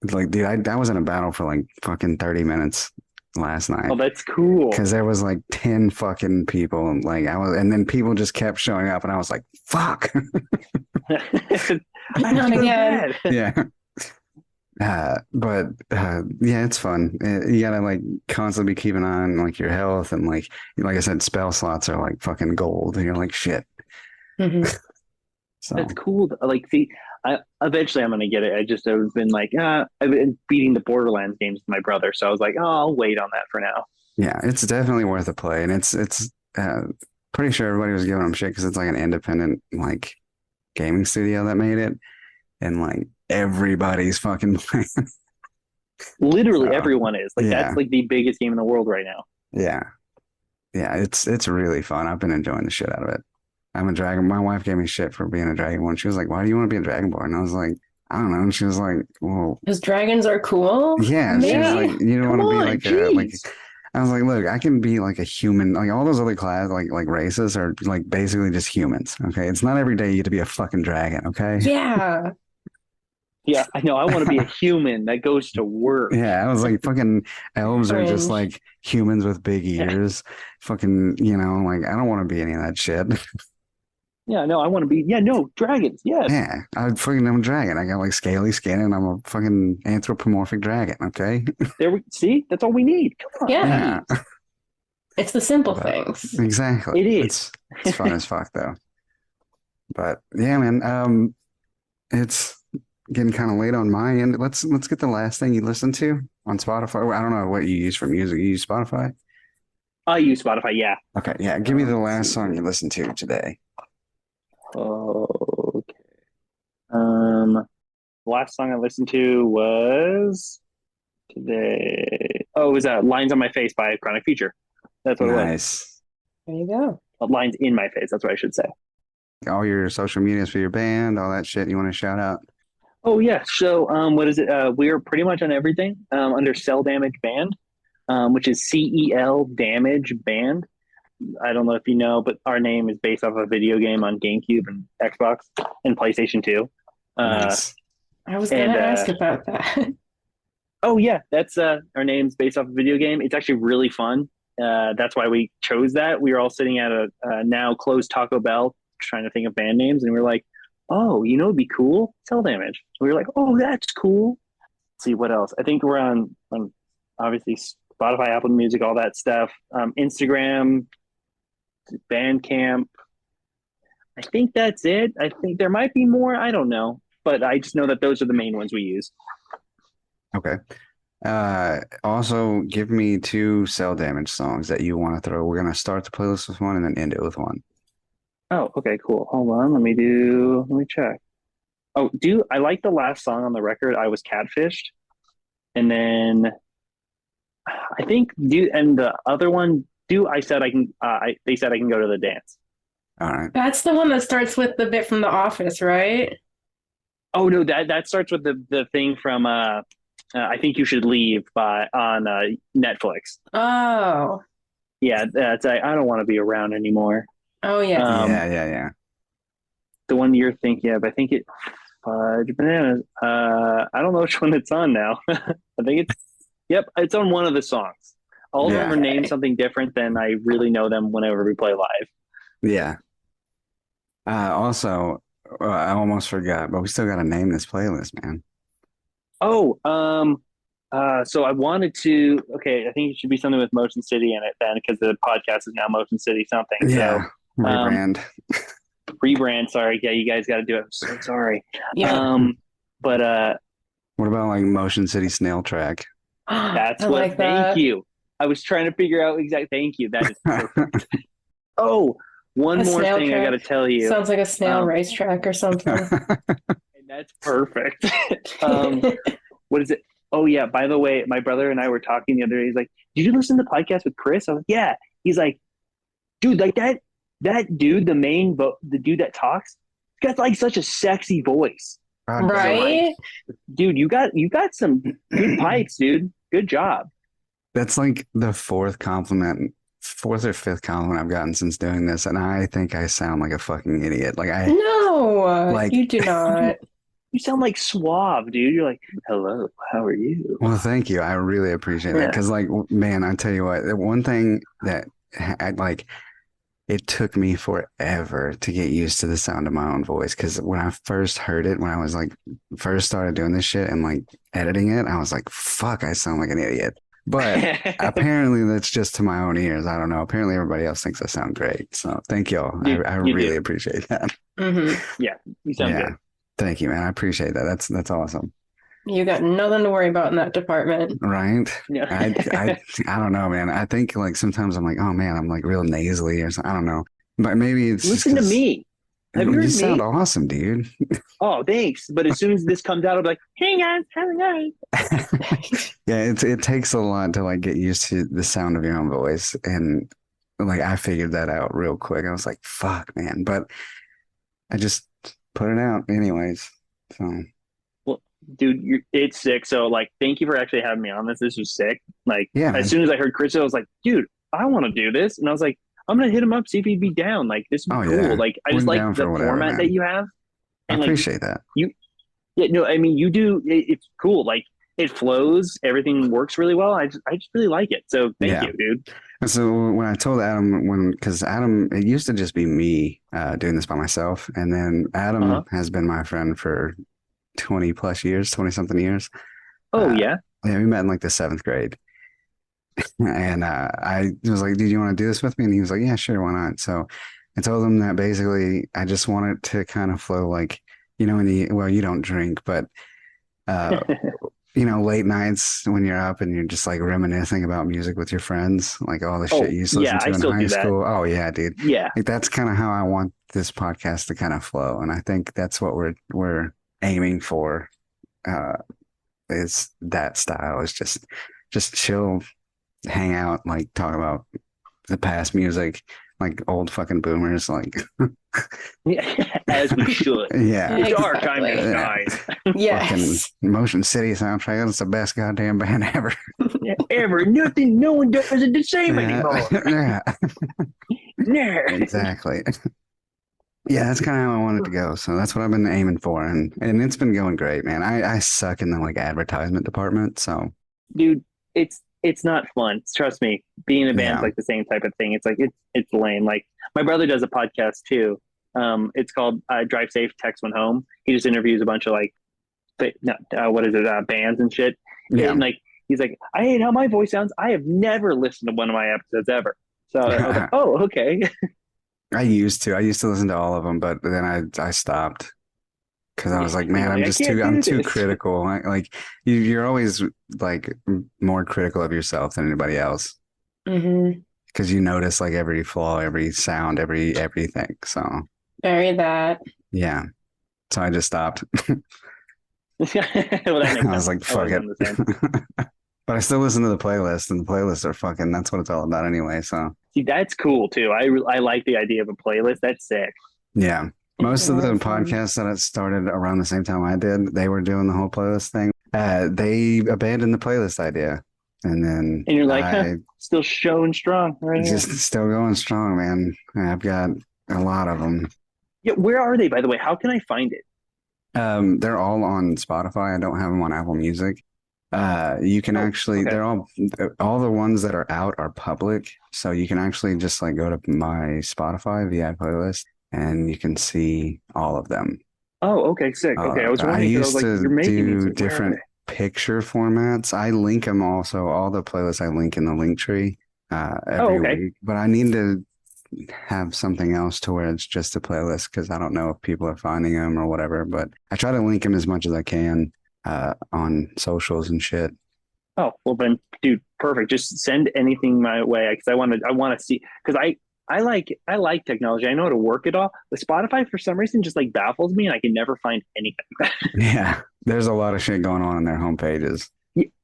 dude, I was in a battle for like fucking 30 minutes last night. Oh, that's cool. Because there was like 10 fucking people, and like and then people just kept showing up, and I was like, fuck. Not again. Yeah. But yeah, it's fun. You gotta like constantly be keeping on like your health, and like I said, spell slots are like fucking gold, and you're like shit. Mm-hmm. So that's cool. Like, see, eventually I'm gonna get it. I've been like, I've been beating the Borderlands games with my brother, so I was like, oh, I'll wait on that for now. Yeah, it's definitely worth a play, and it's pretty sure everybody was giving them shit because it's like an independent like gaming studio that made it, and like everybody's fucking playing. Literally everyone is like that's like the biggest game in the world right now. Yeah, it's really fun. I've been enjoying the shit out of it. I'm a dragon. My wife gave me shit for being a dragonborn. She was like, "Why do you want to be a dragonborn?" And I was like, "I don't know." And she was like, "Well, Because dragons are cool. yeah." She was Maybe. like, "You don't Come want to be on, like a like." jeez. I was like, "Look, I can be like a human. Like all those other class, like races are like basically just humans. Okay, it's not every day you get to be a fucking dragon. Okay." Yeah. Yeah, I know. I want to be a human that goes to work. Yeah, I was like, fucking elves are just Cringe. like humans with big Yeah, ears. Fucking, like I don't want to be any of that shit. yeah, no, I want to be. Yeah, no, dragons. Yes, Yeah, I'm a dragon. I got like scaly skin and I'm a fucking anthropomorphic dragon. Okay. there we see. That's all we need. Come on, Yeah. Yeah, jeez. It's the simple but things. exactly. It is. It's fun as fuck though. But yeah, man. It's getting kind of late on my end. Let's get the last thing you listened to on Spotify. Well, I don't know what you use for music. You use Spotify? I use Spotify. Yeah. Okay, yeah. Give me the Let's last see. song you listened to today. Okay. Last song I listened to was today. Oh, it was "Lines on My Face" by Chronic Future. That's what it was. Nice. There you go. Lines in my face. That's what I should say. All your social medias for your band, all that shit you want to shout out. Oh yeah. So what is it? We are pretty much on everything under Cel Damage Band, which is CEL Damage Band. I don't know if you know, but our name is based off a video game on GameCube and Xbox and PlayStation 2. Nice. I was going And to ask about that. oh yeah, that's our name's based off a video game. It's actually really fun. That's why we chose that. We were all sitting at a now closed Taco Bell trying to think of band names, and we were like, oh, it'd be cool, Cel Damage. So we were like, oh, that's cool. Let's see what else. I think we're on obviously Spotify, Apple Music, all that stuff. Instagram, Bandcamp. I think that's it. I think there might be more. I don't know, but I just know that those are the main ones we use. Okay. Also give me 2 Cell Damage songs that you want to throw. We're gonna start the playlist with one and then end it with one. Oh, okay, cool. Hold on. Let me check. Oh, I like the last song on the record, I Was Catfished. And then I think and the other one, I said I can they said I can go to the dance. All right. That's the one that starts with the bit from The Office, right? Oh no, that starts with the thing from I Think You Should Leave on Netflix. Oh. Yeah, that's I don't want to be around anymore. Oh, yeah. Yeah. The one you're thinking of, I think it Fudge Bananas. I don't know which one it's on now. I think it's on one of the songs. All of them are named something different than I really know them whenever we play live. Yeah. Also, I almost forgot, but we still got to name this playlist, man. Oh, so I wanted to. Okay, I think it should be something with Motion City in it then, because the podcast is now Motion City something. Yeah. So Rebrand. rebrand. Sorry, yeah, you guys got to do it. I'm so sorry. Yeah. But What about like Motion City Snailtrack? that's I what. like that. Thank you. I was trying to figure out exactly. Thank you. That is perfect. Oh, one A more snail thing I got to track. tell you. Sounds like a snail racetrack or something. And that's perfect. What is it? Oh yeah. By the way, my brother and I were talking the other day. He's like, "Did you listen to the podcast with Chris?" I was like, "Yeah." He's like, "Dude, like that dude, the dude that talks, he's got like such a sexy voice." God, Right? Dude, you got some good pipes, dude. Good job. that's like the fourth or fifth compliment I've gotten since doing this, and I think I sound like a fucking idiot. Like No, Like- you do not. You sound like suave, dude. You're like, "Hello, how are you?" Well, thank you. I really appreciate that Yeah. because, like, man, I tell you what, the one thing that like it took me forever to get used to the sound of my own voice because when I first heard it, when I was like first started doing this shit and like editing it, I was like, "Fuck, I sound like an idiot." But apparently, that's just to my own ears. I don't know. Apparently, everybody else thinks I sound great. So thank y'all. I You really do. appreciate that. Hmm. You sound Yeah. good. Thank you, man. I appreciate that. That's awesome. You got nothing to worry about in that department. Right? Yeah. I don't know, man. I think like sometimes I'm like, oh man, I'm like real nasally or something. I don't know. But maybe it's just Listen to 'cause me. Have you you heard sound me? awesome, dude. Oh, thanks. But as soon as this comes out, I'll be like, "Hey guys, how's it going?" Yeah, it takes a lot to like get used to the sound of your own voice. And like I figured that out real quick. I was like, fuck, man. But I just put it out anyways. So Well, dude, it's sick. So like, thank you for actually having me on this. This was sick. Like, yeah, as man. soon as I heard Chris, I was like, dude, I want to do this. And I was like, I'm gonna hit him up, see if he'd be down. Like, this would Oh be cool. yeah. Like, I We're just like down the for whatever, format man. that you have, I and like appreciate that. you, yeah, no, I mean, you do. It's cool. Like, it flows. Everything works really well. I just really like it. So thank Yeah. you, dude. And so when I told Adam, because Adam, it used to just be me doing this by myself. And then Adam has been my friend for 20 plus years, 20 something years. Oh yeah. Yeah, we met in like the seventh grade. And I was like, "Did you want to do this with me?" And he was like, "Yeah, sure, why not?" So I told him that basically I just wanted to kind of flow like, when you don't drink, but uh, late nights when you're up and you're just like reminiscing about music with your friends, like all the shit you used to listen to in high school. Oh yeah, dude. Yeah. Like that's kind of how I want this podcast to kind of flow. And I think that's what we're aiming for. Is that style is just chill, hang out, like talk about the past music, like old fucking boomers, like As we should. yeah. It's our time to Exactly. shine. Yes. Fucking Motion City soundtrack. That's the best goddamn band ever. Ever. No one does it the same anymore. Yeah, Yeah. exactly. Yeah, that's kind of how I wanted to go. So that's what I've been aiming for, and it's been going great, man. I suck in the like advertisement department, so Dude, it's not fun. Trust me. Being in a band's Yeah. like the same type of thing. It's like it's lame. Like my brother does a podcast too. It's called Drive Safe, Text One Home. He just interviews a bunch of like bands and shit. yeah. And like he's like, I hate how my voice sounds. I have never listened to one of my episodes ever. So I was like, oh, okay. I used to listen to all of them, but then I stopped because I was like, man, Like, I'm too this. critical. Like you're always like more critical of yourself than anybody else Mm-hmm. because you notice like every flaw, every sound, everything. So Very that. yeah, so I just stopped. Well, that makes I was sense. like, fuck would've done the same. it. But I still listen to the playlist, and the playlists are fucking. That's what it's all about, anyway. So See, that's cool too. I like the idea of a playlist. That's sick. yeah, most of the Very fun. podcasts that I started around the same time I did, they were doing the whole playlist thing. They abandoned the playlist idea, and then And you're like, I still showing strong right here. just still going strong, man. I've got a lot of them. Yeah, where are they, by the way? How can I find it? They're all on Spotify. I don't have them on Apple Music. You can actually, okay. they're all the ones that are out are public. So you can actually just like go to my Spotify, the ad playlist, and you can see all of them. Oh, okay, sick. Okay, I was I wondering. 'Cause I used was like, to you're making do these. Like, where are different picture formats. I link them also, all the playlists I link in the link tree every okay. week. But I need to have something else to where it's just a playlist because I don't know if people are finding them or whatever. But I try to link them as much as I can on socials and shit. Oh, well then, dude, perfect. Just send anything my way because I want to see because I like technology. I know how to work it all. But Spotify for some reason just like baffles me, and I can never find anything. Yeah, there's a lot of shit going on their homepages.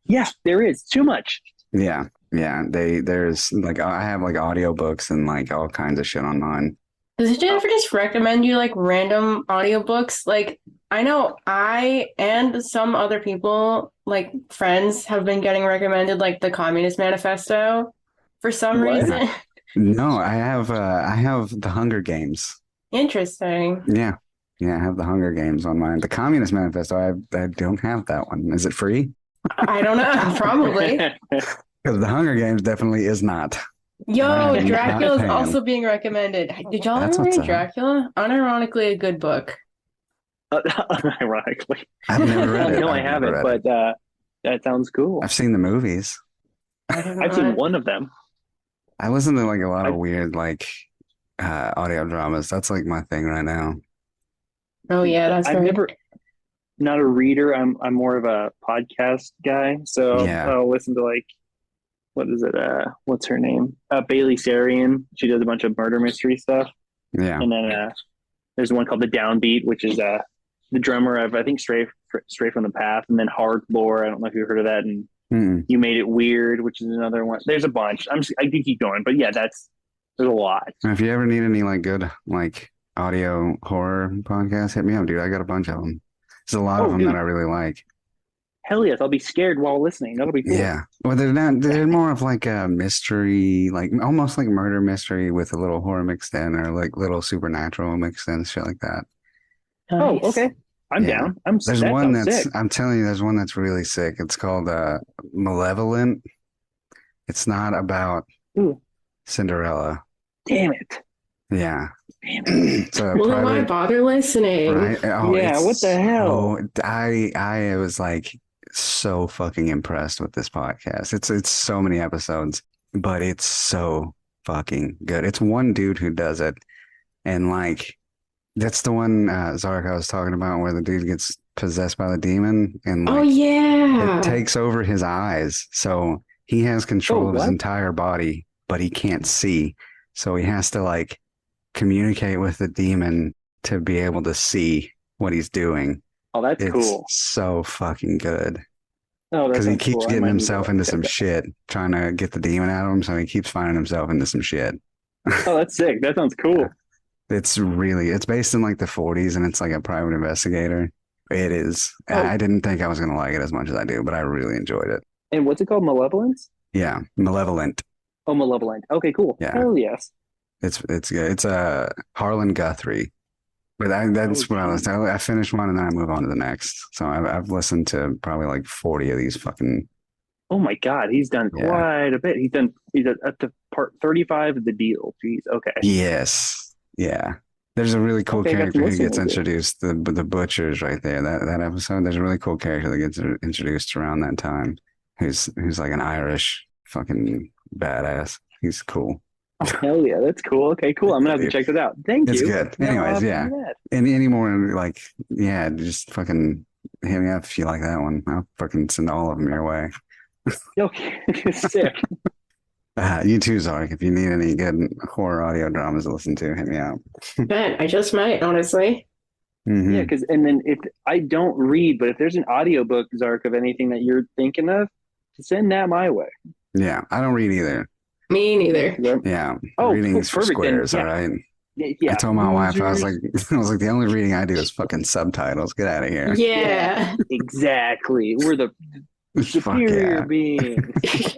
Yeah, there is too much. Yeah, there's like I have like audiobooks and like all kinds of shit online. Does Jennifer just recommend you like random audiobooks? Like, I know I and some other people, like friends, have been getting recommended like the Communist Manifesto for some What? reason. No, I have the Hunger Games. Interesting. Yeah, I have the Hunger Games on mine. The Communist Manifesto, I don't have that one. Is it free? I don't know. Probably. Because the Hunger Games definitely is not. Yo, I'm Dracula's not also being recommended. Did y'all That's ever what's read up. Dracula? Unironically a good book. Ironically, I've never read it. No, I I've haven't, never read but it. that sounds cool. I've seen the movies. I've seen one of them. I listen to like a lot of weird like audio dramas. That's like my thing right now. Oh yeah, that's I've very never not a reader. I'm more of a podcast guy. So Yeah. I'll listen to like what is it? What's her name? Bailey Sarian. She does a bunch of murder mystery stuff. Yeah. And then there's one called The Downbeat, which is the drummer of I think Stray from the Path, and then Hard Lore. I don't know if you've heard of that. And Mm-mm. You Made It Weird, which is another one. There's a bunch. I can keep going, but yeah, that's There's a lot. And if you ever need any like good like audio horror podcasts, hit me up, dude. I got a bunch of them. There's a lot of them dude. that I really like. Hell yes, I'll be scared while listening. That'll be cool. Yeah. Well, they're not. They're more of like a mystery, like almost like murder mystery with a little horror mixed in, or like little supernatural mixed in, shit like that. Oh, Nice. okay. I'm Yeah. down. There's that one sounds that's. sick. I'm telling you, there's one that's really sick. It's called Malevolent. It's not about Ooh. Cinderella. Damn it. Yeah. Damn it. It's a Well, then why private. bother listening? Right? Oh, Yeah, it's what the hell? so- I was like so fucking impressed with this podcast. It's so many episodes, but it's so fucking good. It's one dude who does it, and like that's the one Zark I was talking about where the dude gets possessed by the demon and Oh like yeah. it takes over his eyes. So he has control Oh, of his what? entire body, but he can't see. So he has to like communicate with the demon to be able to see what he's doing. Oh, that's It's cool. so fucking good Oh, because that he sounds keeps cool. I getting might need himself to into check some that. shit, trying to get the demon out of him. So he keeps finding himself into some shit. Oh, that's sick. That sounds cool. It's based in like the 40s and it's like a private investigator. It is. Oh. I didn't think I was going to like it as much as I do, but I really enjoyed it. And what's it called? Malevolence? Yeah. Malevolent. Oh, Malevolent. Okay, cool. Yeah. Hell yes. It's good. It's Harlan Guthrie. But that's Oh, what I was. geez. I finished one and then I move on to the next. So I've listened to probably like 40 of these fucking. Oh my God, he's done Yeah. quite a bit. He's at the part 35 of the deal. Jeez. Okay. Yes. Yeah. There's a really cool Okay, I got to character who listen gets to it. introduced. The butchers right there. That episode. There's a really cool character that gets introduced around that time. Who's like an Irish fucking badass. He's cool. Oh, hell yeah, that's cool. Okay, cool. I'm gonna have to check that out. Thank It's you. good. Yeah, I'll Anyways, have to yeah. do that. Any more like yeah, just fucking hit me up if you like that one. I'll fucking send all of them your way. Okay, sick. You too, Zark. If you need any good horror audio dramas to listen to, hit me out. Bet I just might, honestly. Mhm. Yeah, because and then if I don't read, but if there's an audiobook, Zark, of anything that you're thinking of, send that my way. Yeah, I don't read either. Me neither. Yeah, Oh, reading's for perfect, then, squares, yeah. all right. Yeah. I told my wife, I was Losers. like, I was like, the only reading I do is fucking subtitles. Get out of here. Yeah. Exactly. We're the Fuck superior yeah. beings.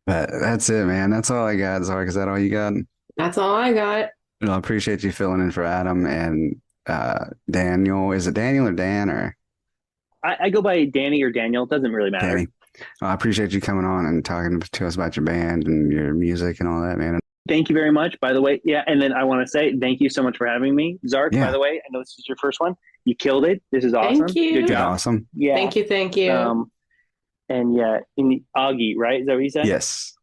But that's it, man. That's all I got. Zark, is that all you got? That's all I got. Well, I appreciate you filling in for Adam and Daniel. Is it Daniel or Dan or I go by Danny or Daniel. It doesn't really matter. Danny? I appreciate you coming on and talking to us about your band and your music and all that, man. Thank you very much, by the way. Yeah, and then I want to say thank you so much for having me. Zark, Yeah. by the way, I know this is your first one. You killed it. This is awesome. Thank you. Good job. Awesome. Yeah. Thank you. Thank you. And yeah, in Augie, right? Is that what you said? Yes.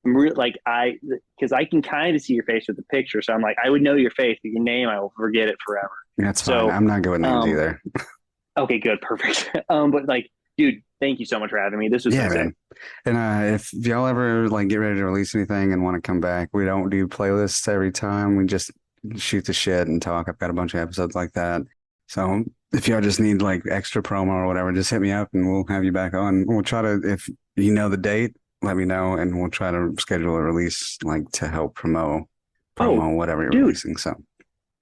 I'm because I can kind of see your face with the picture. So I'm like, I would know your face, but your name, I will forget it forever. That's So, fine. I'm not good with names either. Okay, good. Perfect. But like, dude, thank you so much for having me. This was Yeah, so sick. man. And if y'all ever like get ready to release anything and want to come back, we don't do playlists every time. We just shoot the shit and talk. I've got a bunch of episodes like that. So if y'all just need like extra promo or whatever, just hit me up and we'll have you back on. We'll try to, if you know the date, let me know and we'll try to schedule a release like to help promote whatever you're dude. releasing. So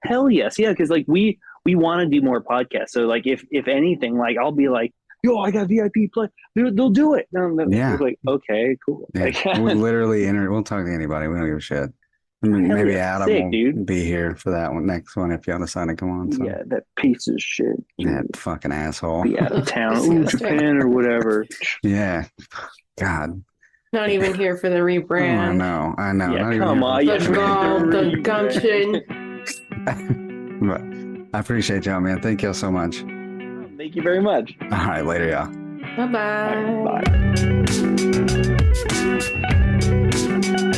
Hell yes. Yeah. Cause like we want to do more podcasts. So like, if anything, like I'll be like, yo, I got VIP play. They'll do it. Yeah. It's like, okay, cool. yeah, Like, we'll literally we'll talk to anybody. We don't give a shit. I mean, Hell maybe yeah. Adam Sick, will dude. be here for that one next one if y'all decide to come on. So. yeah, that piece of shit. That fucking asshole. Be out of town. Ooh, Disgusting. Japan or whatever. Yeah. God. Not even here for the Oh, rebrand. I know. Yeah, Not even come here on, for yeah. The fucking gall, the rebrand. gumption. But I appreciate y'all, man. Thank y'all so much. Thank you very much. All right, later, y'all. Bye-bye. Bye.